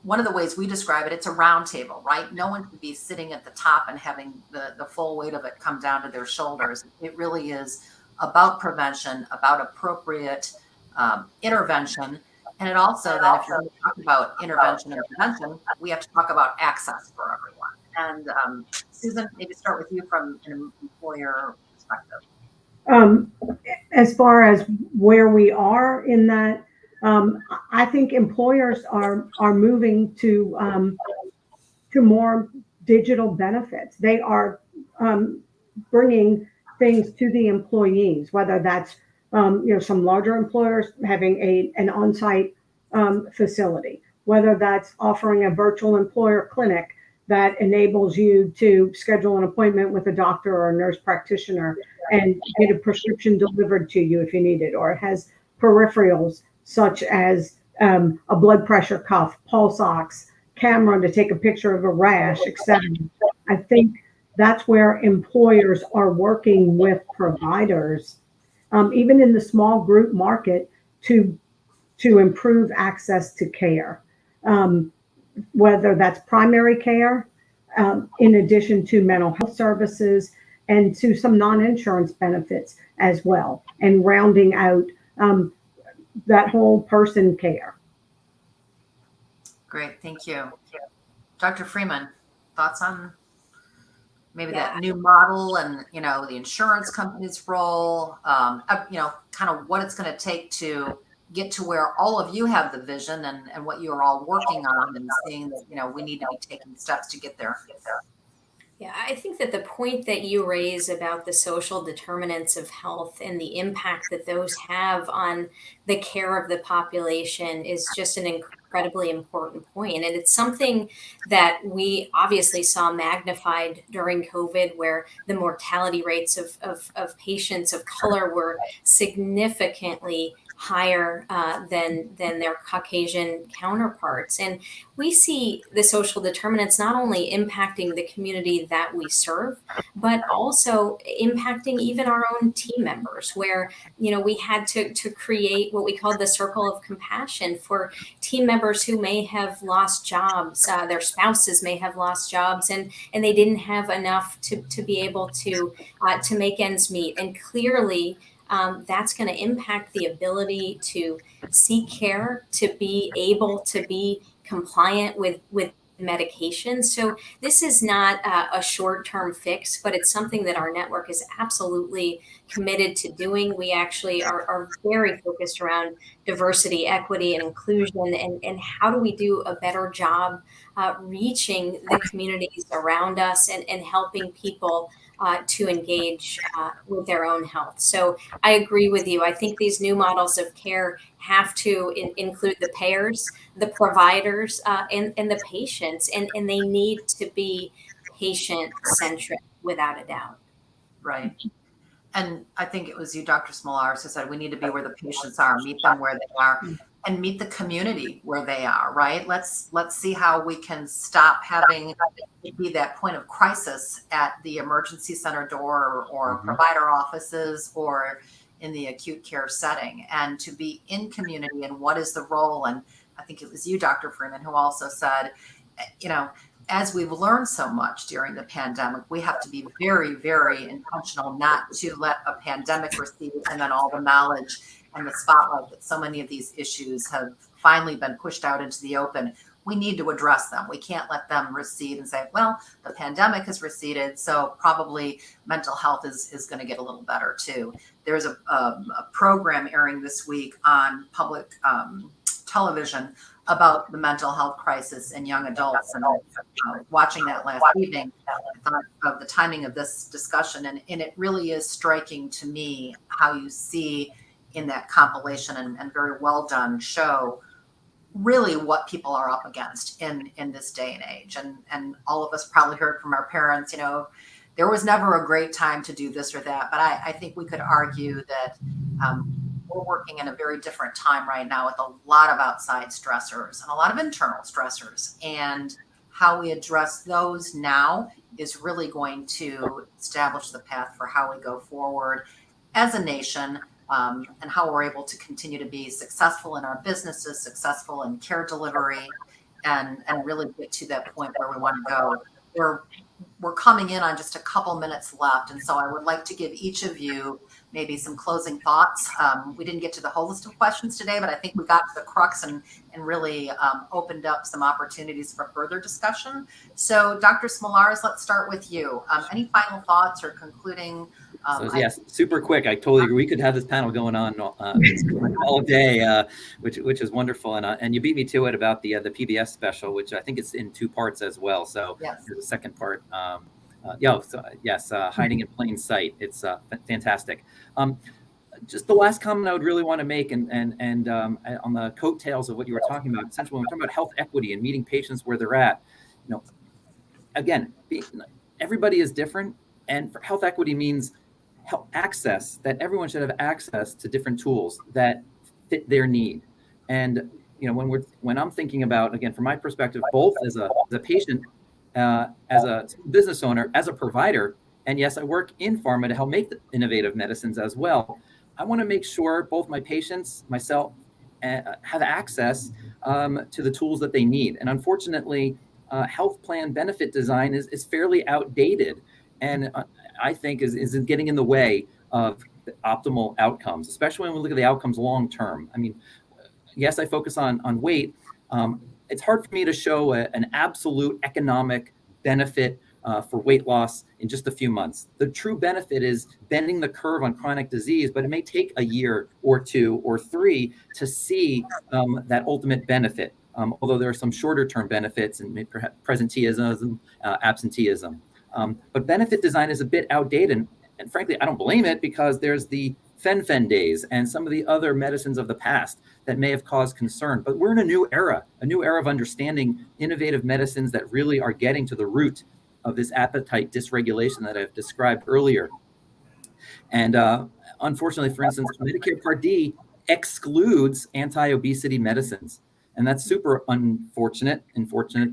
one of the ways we describe it, it's a round table, right? No one could be sitting at the top and having the full weight of it come down to their shoulders. It really is about prevention, about appropriate intervention. And it also then, if you're going to talk about intervention and prevention, we have to talk about access for everyone. And Susan, maybe start with you from an employer perspective. As far as where we are in that, I think employers are moving to more digital benefits. They are bringing things to the employees, whether that's some larger employers having an on-site facility, whether that's offering a virtual employer clinic that enables you to schedule an appointment with a doctor or a nurse practitioner and get a prescription delivered to you if you need it, or it has peripherals such as a blood pressure cuff, pulse ox, camera to take a picture of a rash, etc. I think that's where employers are working with providers, even in the small group market, to improve access to care. Whether that's primary care, in addition to mental health services and to some non-insurance benefits as well, and rounding out that whole person care. Great, thank you. Dr. Freeman, thoughts on maybe that new model and, the insurance company's role, kind of what it's going to take to get to where all of you have the vision and what you're all working on and seeing that, we need to be taking steps to get there. Yeah, I think that the point that you raise about the social determinants of health and the impact that those have on the care of the population is just an incredibly important point. And it's something that we obviously saw magnified during COVID, where the mortality rates of patients of color were significantly higher than their Caucasian counterparts. And we see the social determinants not only impacting the community that we serve, but also impacting even our own team members, where, we had to create what we called the circle of compassion for team members who may have lost jobs, their spouses may have lost jobs, and they didn't have enough to be able to make ends meet. And clearly, that's going to impact the ability to seek care, to be able to be compliant with medication. So this is not a short-term fix, but it's something that our network is absolutely committed to doing. We actually are very focused around diversity, equity, and inclusion, and how do we do a better job reaching the communities around us and helping people to engage with their own health. So I agree with you. I think these new models of care have to include the payers, the providers, and the patients, and they need to be patient-centric without a doubt. Right. And I think it was you, Dr. Smolaris, who said we need to be where the patients are, meet them where they are, and meet the community where they are, right? Let's see how we can stop having it be that point of crisis at the emergency center door or provider offices or in the acute care setting, and to be in community and what is the role. And I think it was you, Dr. Freeman, who also said, as we've learned so much during the pandemic, we have to be very, very intentional not to let a pandemic recede and then all the knowledge and the spotlight that so many of these issues have finally been pushed out into the open. We need to address them. We can't let them recede and say, well, the pandemic has receded, so probably mental health is going to get a little better too. There's a program airing this week on public television about the mental health crisis in young adults. And watching that last evening, I thought of the timing of this discussion, and it really is striking to me how you see in that compilation and very well done show really what people are up against in this day and age. And all of us probably heard from our parents, there was never a great time to do this or that. But I think we could argue that we're working in a very different time right now with a lot of outside stressors and a lot of internal stressors. And how we address those now is really going to establish the path for how we go forward as a nation, and how we're able to continue to be successful in our businesses, successful in care delivery, and really get to that point where we want to go. We're coming in on just a couple minutes left, and so I would like to give each of you maybe some closing thoughts. We didn't get to the whole list of questions today, but I think we got to the crux and really opened up some opportunities for further discussion. So Dr. Smolaris, let's start with you. Any final thoughts or concluding? Yes, super quick. I totally agree. We could have this panel going on all day, which is wonderful. And you beat me to it about the PBS special, which I think it's in 2 parts as well. So yes. There's a second part. Hiding in plain sight. It's fantastic. Just the last comment I would really want to make, and on the coattails of what you were talking about, essentially when we're talking about health equity and meeting patients where they're at, again, everybody is different, and for health equity means access, that everyone should have access to different tools that fit their need. And when I'm thinking about, again, from my perspective, both as a patient, as a business owner, as a provider, and yes, I work in pharma to help make the innovative medicines as well. I want to make sure both my patients, myself, have access to the tools that they need. And unfortunately, health plan benefit design is fairly outdated, and I think is getting in the way of the optimal outcomes, especially when we look at the outcomes long term. I mean, yes, I focus on weight. It's hard for me to show an absolute economic benefit for weight loss in just a few months. The true benefit is bending the curve on chronic disease, but it may take a year or 2 or 3 to see that ultimate benefit. Although there are some shorter term benefits and maybe perhaps presenteeism, absenteeism. But benefit design is a bit outdated. And frankly, I don't blame it, because there's the fen-phen days and some of the other medicines of the past that may have caused concern. But we're in a new era of understanding innovative medicines that really are getting to the root of this appetite dysregulation that I've described earlier. And unfortunately, for instance, Medicare Part D excludes anti-obesity medicines. And that's super unfortunate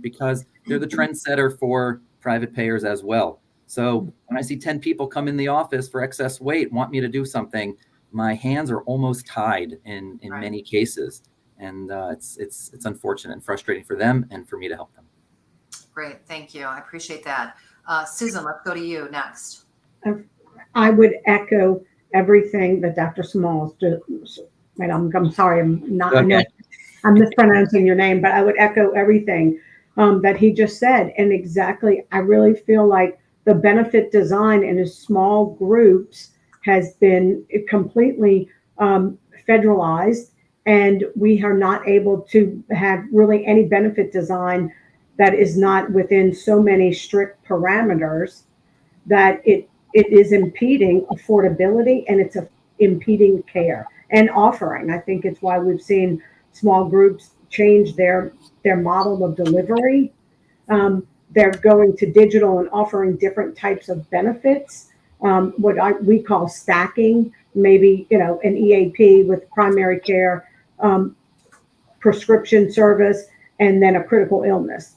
because they're the trendsetter for private payers as well. So when I see 10 people come in the office for excess weight, want me to do something, my hands are almost tied in right. many cases. And it's unfortunate and frustrating for them and for me to help them. Great. Thank you. I appreciate that. Susan, let's go to you next. I would echo everything that Dr. Smalls did. I'm sorry, I know I'm mispronouncing your name, but I would echo everything that he just said. And exactly, I really feel like the benefit design in small groups has been completely federalized, and we are not able to have really any benefit design that is not within so many strict parameters that it is impeding affordability, and it's impeding care and offering. I think it's why we've seen small groups change their model of delivery. They're going to digital and offering different types of benefits, we call stacking, maybe, an EAP with primary care, prescription service, and then a critical illness.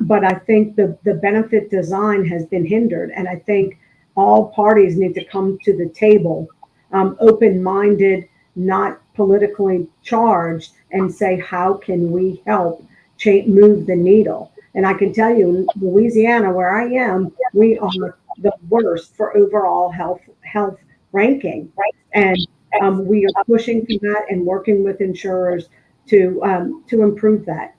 But I think the benefit design has been hindered. And I think all parties need to come to the table, open-minded, not politically charged, and say, how can we help move the needle? And I can tell you, in Louisiana, where I am, we are the worst for overall health ranking. Right? And we are pushing for that and working with insurers to improve that.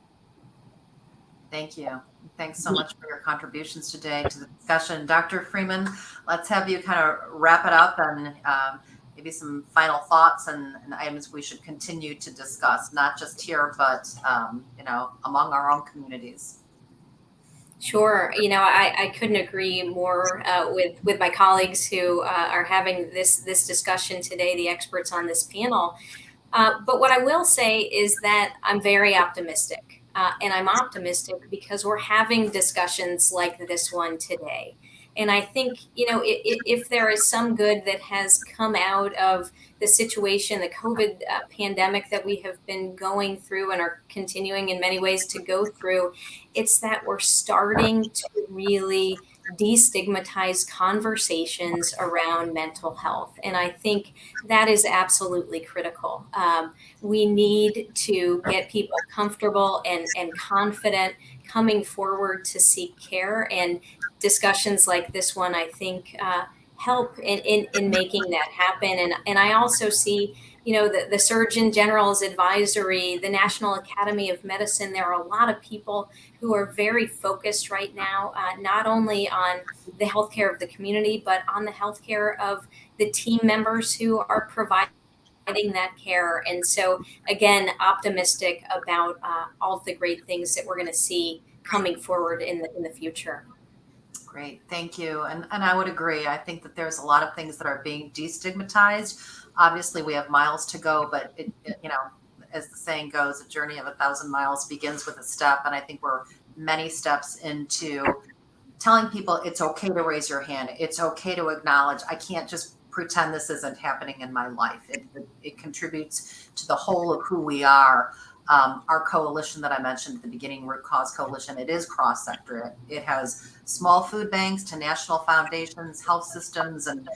Thank you. Thanks so much for your contributions today to the discussion. Dr. Freeman, let's have you kind of wrap it up and maybe some final thoughts and items we should continue to discuss, not just here, but among our own communities. Sure. I couldn't agree more with my colleagues who are having this discussion today, the experts on this panel. But what I will say is that I'm very optimistic. And I'm optimistic because we're having discussions like this one today. And I think, if there is some good that has come out of the situation, the COVID pandemic that we have been going through and are continuing in many ways to go through, it's that we're starting to really destigmatize conversations around mental health. And I think that is absolutely critical. We need to get people comfortable and confident coming forward to seek care. And discussions like this one, I think, help in making that happen. And I also see, the Surgeon General's advisory, the National Academy of Medicine. There are a lot of people who are very focused right now, not only on the healthcare of the community, but on the healthcare of the team members who are providing that care. And so, again, optimistic about all of the great things that we're going to see coming forward in the future. Great, thank you. And I would agree. I think that there's a lot of things that are being destigmatized. Obviously, we have miles to go, but as the saying goes, a journey of 1,000 miles begins with a step. And I think we're many steps into telling people it's okay to raise your hand. It's okay to acknowledge, I can't just pretend this isn't happening in my life. It contributes to the whole of who we are. Our coalition that I mentioned at the beginning, Root Cause Coalition, it is cross-sector. It has small food banks to national foundations, health systems, and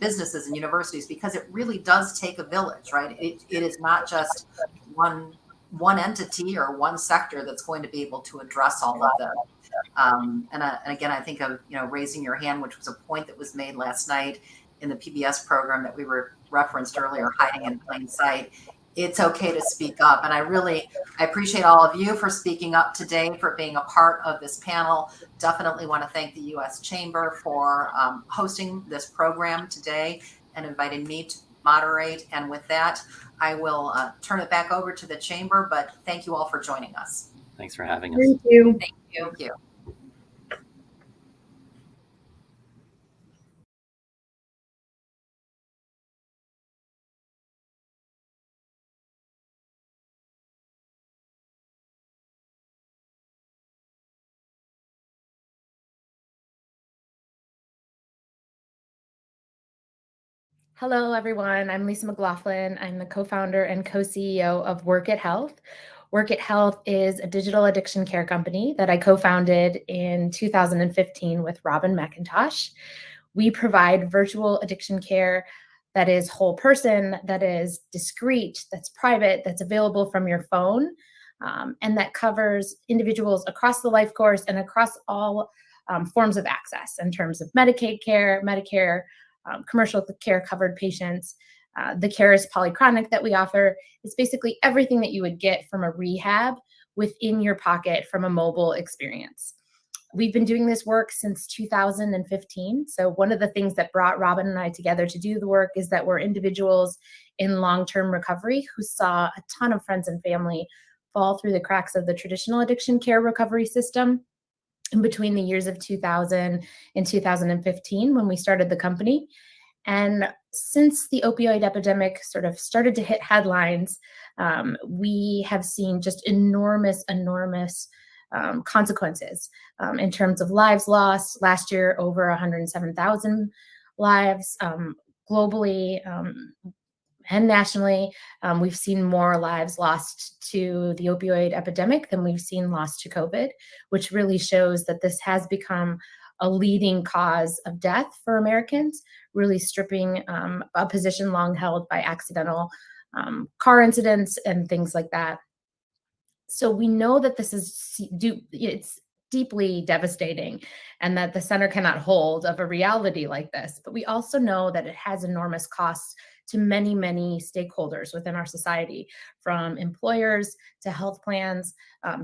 businesses and universities, because it really does take a village, right? It is not just one entity or one sector that's going to be able to address all of them. And again, I think of raising your hand, which was a point that was made last night in the PBS program that we referenced earlier, hiding in plain sight. It's okay to speak up. And I appreciate all of you for speaking up today, for being a part of this panel. Definitely want to thank the U.S. Chamber for hosting this program today and inviting me to moderate. And with that, I will turn it back over to the Chamber, but thank you all for joining us. Thanks for having us. Thank you. Thank you. Thank you. Hello, everyone. I'm Lisa McLaughlin. I'm the co-founder and co-CEO of Work It Health. Work It Health is a digital addiction care company that I co-founded in 2015 with Robin McIntosh. We provide virtual addiction care that is whole person, that is discreet, that's private, that's available from your phone, and that covers individuals across the life course and across all forms of access in terms of Medicaid care, Medicare, commercial care covered patients. The care is polychronic that we offer. It's basically everything that you would get from a rehab within your pocket from a mobile experience. We've been doing this work since 2015. So one of the things that brought Robin and I together to do the work is that we're individuals in long-term recovery who saw a ton of friends and family fall through the cracks of the traditional addiction care recovery system in between the years of 2000 and 2015 when we started the company. And since the opioid epidemic sort of started to hit headlines, we have seen just enormous consequences in terms of lives lost. Last year, over 107,000 lives globally and nationally. We've seen more lives lost to the opioid epidemic than we've seen lost to COVID, which really shows that this has become a leading cause of death for Americans, really stripping a position long held by accidental car incidents and things like that. So we know that this is it's deeply devastating and that the center cannot hold of a reality like this. But we also know that it has enormous costs to many, many stakeholders within our society, from employers to health plans,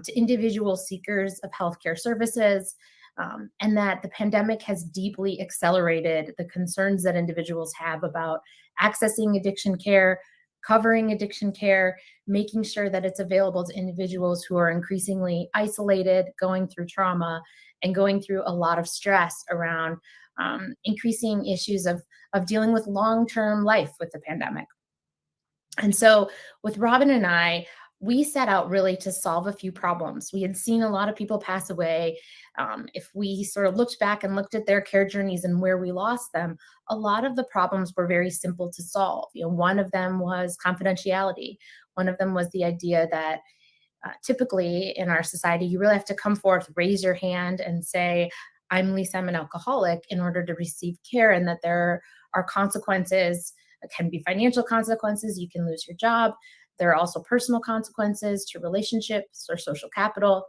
to individual seekers of healthcare services, and that the pandemic has deeply accelerated the concerns that individuals have about accessing addiction care, covering addiction care, making sure that it's available to individuals who are increasingly isolated, going through trauma, and going through a lot of stress around increasing issues of dealing with long-term life with the pandemic. And so with Robin and I, we set out really to solve a few problems. We had seen a lot of people pass away. If we sort of looked back and looked at their care journeys and where we lost them, a lot of the problems were very simple to solve. One of them was confidentiality. One of them was the idea that typically in our society, you really have to come forth, raise your hand and say, I'm Lisa, I'm an alcoholic, in order to receive care, and that there are consequences. It can be financial consequences. You can lose your job. There are also personal consequences to relationships or social capital.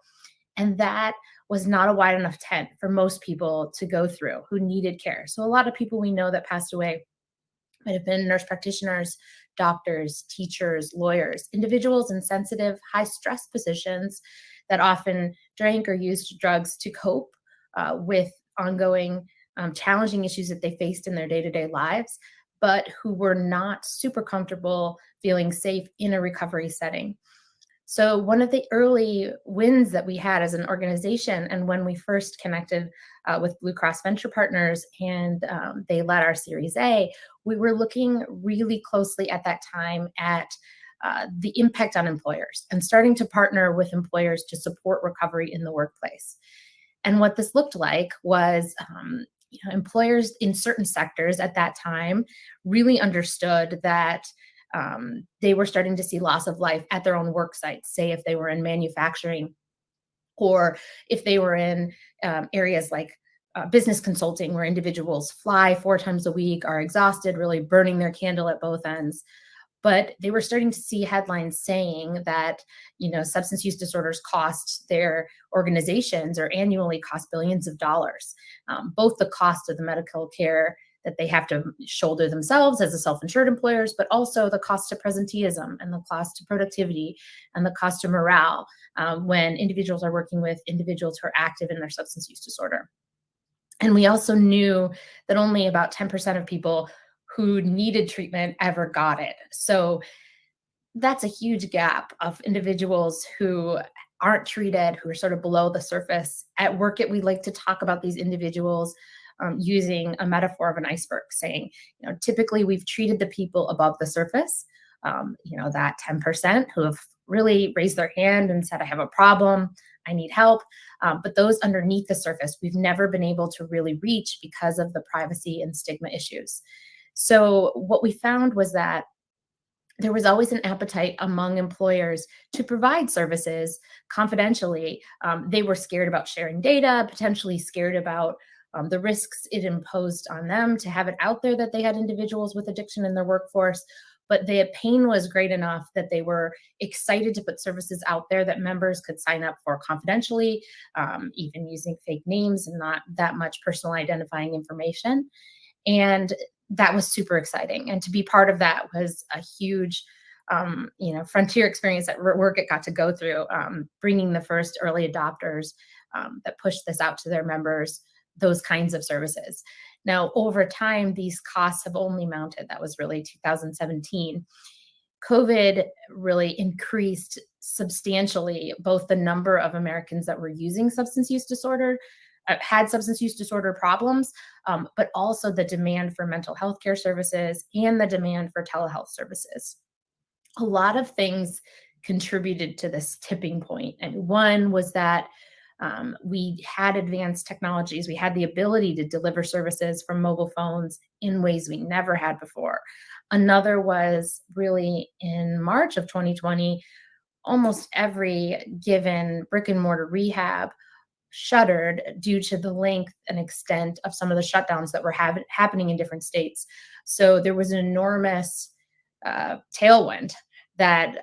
And that was not a wide enough tent for most people to go through who needed care. So a lot of people we know that passed away might have been nurse practitioners, doctors, teachers, lawyers, individuals in sensitive, high stress positions that often drank or used drugs to cope with ongoing challenging issues that they faced in their day-to-day lives, but who were not super comfortable feeling safe in a recovery setting. So one of the early wins that we had as an organization, and when we first connected with Blue Cross Venture Partners and they led our Series A, we were looking really closely at that time at the impact on employers and starting to partner with employers to support recovery in the workplace. And what this looked like was employers in certain sectors at that time really understood that they were starting to see loss of life at their own work sites, say if they were in manufacturing or if they were in areas like business consulting, where individuals fly 4 times a week, are exhausted, really burning their candle at both ends. But they were starting to see headlines saying that, substance use disorders cost their organizations or annually cost billions of dollars, both the cost of the medical care that they have to shoulder themselves as a self-insured employers, but also the cost to presenteeism and the cost to productivity and the cost to morale when individuals are working with individuals who are active in their substance use disorder. And we also knew that only about 10% of people who needed treatment ever got it. So that's a huge gap of individuals who aren't treated, who are sort of below the surface. At Work It, we like to talk about these individuals using a metaphor of an iceberg, saying, typically we've treated the people above the surface, that 10% who have really raised their hand and said, I have a problem, I need help. But those underneath the surface, we've never been able to really reach because of the privacy and stigma issues. So what we found was that there was always an appetite among employers to provide services confidentially. They were scared about sharing data, potentially scared about the risks it imposed on them to have it out there that they had individuals with addiction in their workforce. But the pain was great enough that they were excited to put services out there that members could sign up for confidentially, even using fake names and not that much personal identifying information. And that was super exciting. And to be part of that was a huge, frontier experience that Work It got to go through, bringing the first early adopters that pushed this out to their members, those kinds of services. Now, over time, these costs have only mounted. That was really 2017. COVID really increased substantially both the number of Americans that were using substance use disorder, had substance use disorder problems, but also the demand for mental health care services and the demand for telehealth services. A lot of things contributed to this tipping point. And one was that we had advanced technologies. We had the ability to deliver services from mobile phones in ways we never had before. Another was really in March of 2020, almost every given brick and mortar rehab shuttered due to the length and extent of some of the shutdowns that were happening in different states. So there was an enormous tailwind that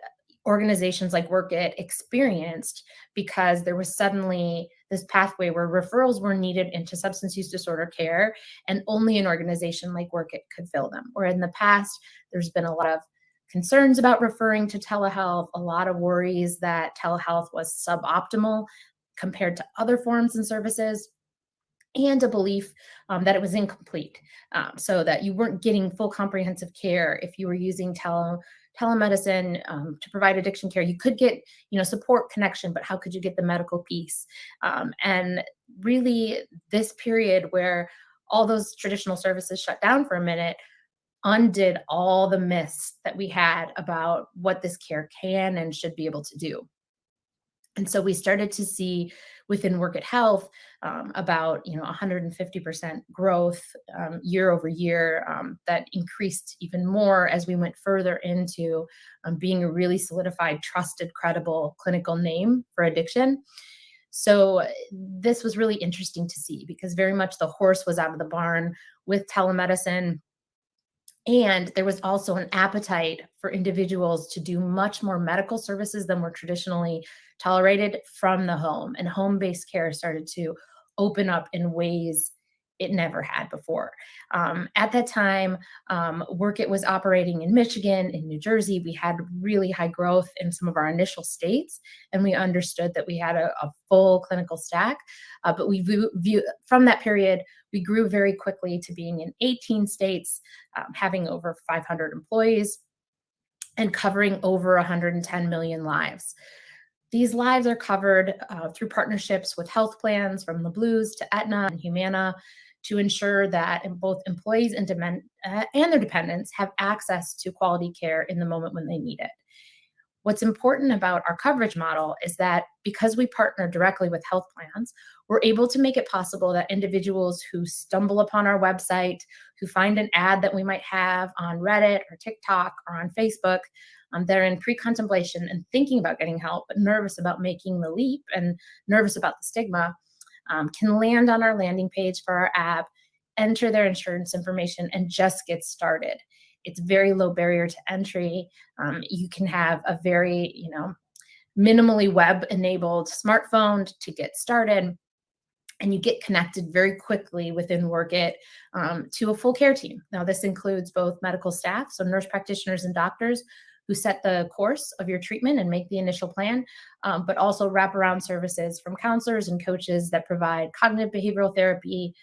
organizations like Work It experienced because there was suddenly this pathway where referrals were needed into substance use disorder care, and only an organization like Work It could fill them. Where in the past, there's been a lot of concerns about referring to telehealth, a lot of worries that telehealth was suboptimal compared to other forms and services. and a belief that it was incomplete, so that you weren't getting full comprehensive care. If you were using telemedicine to provide addiction care, you could get, support, connection, but how could you get the medical piece? And really, this period where all those traditional services shut down for a minute undid all the myths that we had about what this care can and should be able to do. And so we started to see within Work at Health about 150% growth year over year, that increased even more as we went further into being a really solidified, trusted, credible clinical name for addiction. So this was really interesting to see, because very much the horse was out of the barn with telemedicine. And there was also an appetite for individuals to do much more medical services than were traditionally tolerated from the home. And home-based care started to open up in ways it never had before. At that time, Work It was operating in Michigan, in New Jersey. We had really high growth in some of our initial states, and we understood that we had a full clinical stack. But we from that period, we grew very quickly to being in 18 states, having over 500 employees, and covering over 110 million lives. These lives are covered through partnerships with health plans, from the Blues to Aetna and Humana, to ensure that both employees and their dependents have access to quality care in the moment when they need it. What's important about our coverage model is that because we partner directly with health plans, we're able to make it possible that individuals who stumble upon our website, who find an ad that we might have on Reddit or TikTok or on Facebook, they're in pre-contemplation and thinking about getting help, but nervous about making the leap and nervous about the stigma, can land on our landing page for our app, enter their insurance information, and just get started. It's very low barrier to entry. You can have a very, minimally web-enabled smartphone to get started, and you get connected very quickly within Work It to a full care team. Now, this includes both medical staff, so nurse practitioners and doctors who set the course of your treatment and make the initial plan, but also wraparound services from counselors and coaches that provide cognitive behavioral therapy,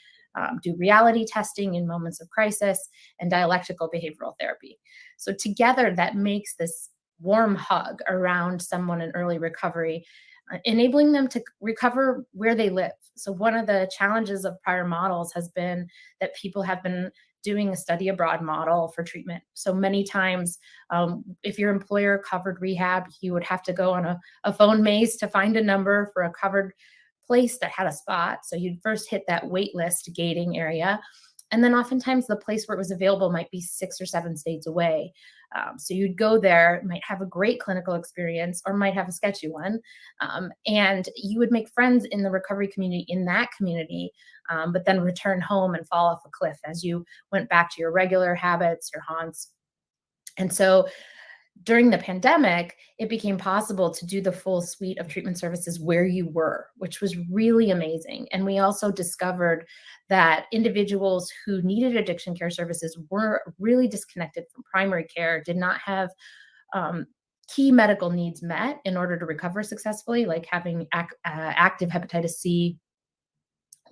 do reality testing in moments of crisis, and dialectical behavioral therapy. So together, that makes this warm hug around someone in early recovery, enabling them to recover where they live. So one of the challenges of prior models has been that people have been doing a study abroad model for treatment. So many times, if your employer covered rehab, you would have to go on a phone maze to find a number for a covered place that had a spot. So you'd first hit that wait list gating area. And then oftentimes the place where it was available might be 6 or 7 states away. So you'd go there, might have a great clinical experience or might have a sketchy one. And you would make friends in the recovery community in that community, but then return home and fall off a cliff as you went back to your regular habits, your haunts. And so during the pandemic, it became possible to do the full suite of treatment services where you were, which was really amazing. And we also discovered that individuals who needed addiction care services were really disconnected from primary care, did not have key medical needs met in order to recover successfully, like having active hepatitis C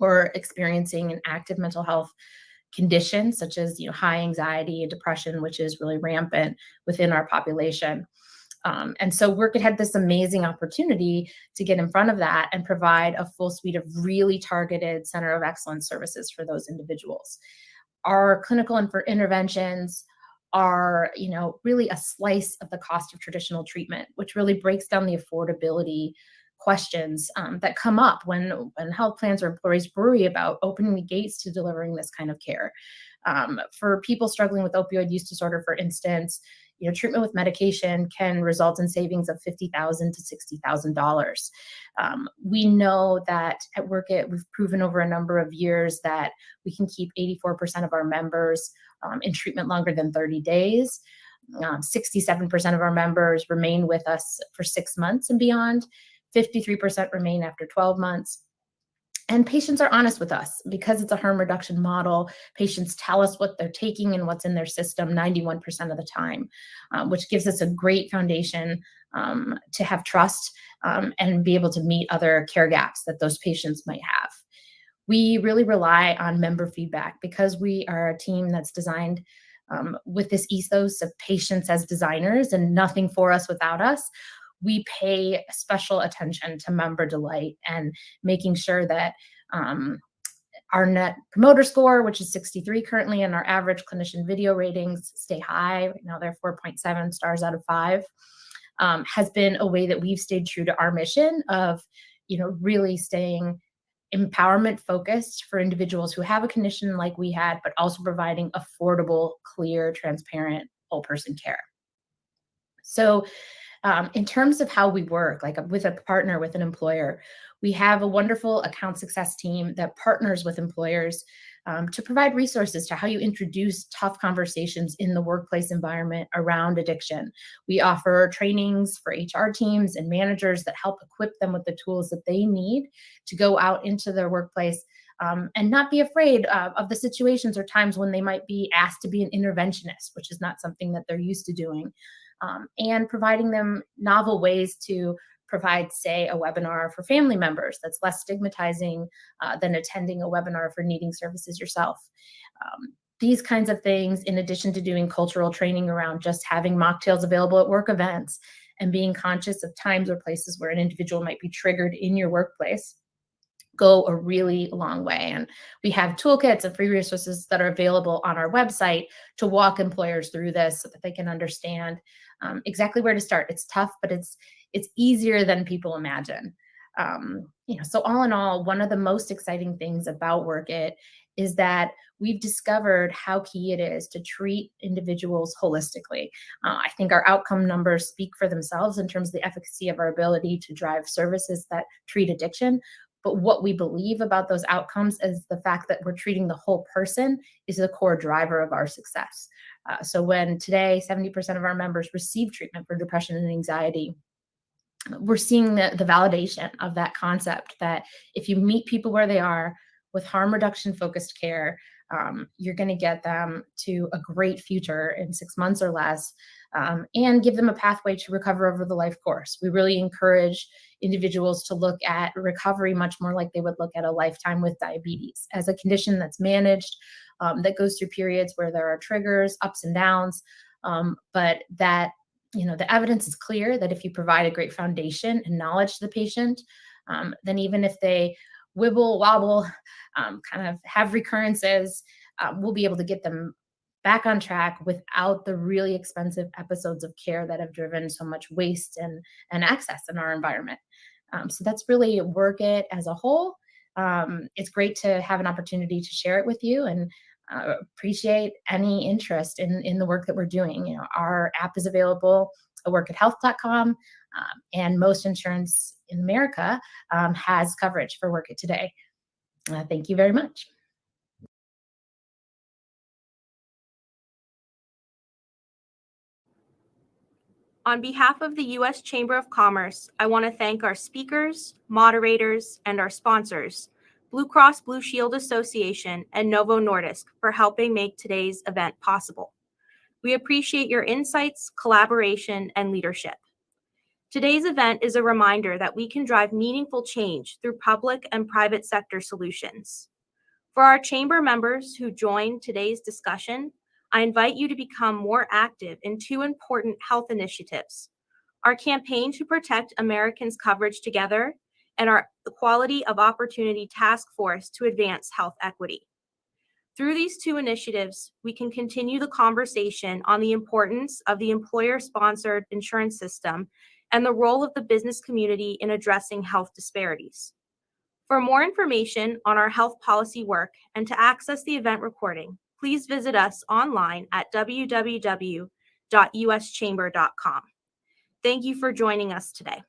or experiencing an active mental health condition such as high anxiety and depression, which is really rampant within our population. And so Work It had this amazing opportunity to get in front of that and provide a full suite of really targeted center of excellence services for those individuals. Our clinical interventions are, really a slice of the cost of traditional treatment, which really breaks down the affordability questions that come up when health plans or employees worry about opening the gates to delivering this kind of care. For people struggling with opioid use disorder, for instance, treatment with medication can result in savings of $50,000 to $60,000. We know that at Work It, we've proven over a number of years that we can keep 84% of our members in treatment longer than 30 days. 67% of our members remain with us for 6 months and beyond. 53% remain after 12 months. And patients are honest with us because it's a harm reduction model. Patients tell us what they're taking and what's in their system 91% of the time, which gives us a great foundation to have trust and be able to meet other care gaps that those patients might have. We really rely on member feedback because we are a team that's designed with this ethos of patients as designers and nothing for us without us. We pay special attention to member delight and making sure that our net promoter score, which is 63 currently, and our average clinician video ratings stay high. Right now they're 4.7 stars out of 5, has been a way that we've stayed true to our mission of, really staying empowerment focused for individuals who have a condition like we had, but also providing affordable, clear, transparent, whole person care. So in terms of how we work, like with a partner, with an employer, we have a wonderful account success team that partners with employers to provide resources to how you introduce tough conversations in the workplace environment around addiction. We offer trainings for HR teams and managers that help equip them with the tools that they need to go out into their workplace and not be afraid of the situations or times when they might be asked to be an interventionist, which is not something that they're used to doing. And providing them novel ways to provide, say, a webinar for family members that's less stigmatizing than attending a webinar for needing services yourself. These kinds of things, in addition to doing cultural training around just having mocktails available at work events and being conscious of times or places where an individual might be triggered in your workplace, go a really long way. And we have toolkits and free resources that are available on our website to walk employers through this so that they can understand exactly where to start. It's tough, but it's easier than people imagine. So all in all, one of the most exciting things about Work It is that we've discovered how key it is to treat individuals holistically. I think our outcome numbers speak for themselves in terms of the efficacy of our ability to drive services that treat addiction. But what we believe about those outcomes is the fact that we're treating the whole person is the core driver of our success. So when today 70% of our members receive treatment for depression and anxiety, we're seeing the validation of that concept that if you meet people where they are with harm reduction focused care, you're going to get them to a great future in 6 months or less, and give them a pathway to recover over the life course. We really encourage individuals to look at recovery much more like they would look at a lifetime with diabetes as a condition that's managed, that goes through periods where there are triggers, ups and downs, but that the evidence is clear that if you provide a great foundation and knowledge to the patient, then even if they wibble, wobble, kind of have recurrences, we'll be able to get them back on track without the really expensive episodes of care that have driven so much waste and access in our environment. So that's really Work It as a whole. It's great to have an opportunity to share it with you, and appreciate any interest in the work that we're doing. Our app is available at workithealth.com, and most insurance in America has coverage for Work It today. Thank you very much. On behalf of the U.S. Chamber of Commerce, I want to thank our speakers, moderators, and our sponsors, Blue Cross Blue Shield Association and Novo Nordisk, for helping make today's event possible. We appreciate your insights, collaboration, and leadership. Today's event is a reminder that we can drive meaningful change through public and private sector solutions. For our chamber members who joined today's discussion, I invite you to become more active in 2 important health initiatives: our campaign to protect Americans' coverage together, and our Equality of Opportunity Task Force to advance health equity. Through these 2 initiatives, we can continue the conversation on the importance of the employer-sponsored insurance system and the role of the business community in addressing health disparities. For more information on our health policy work and to access the event recording, please visit us online at www.uschamber.com. Thank you for joining us today.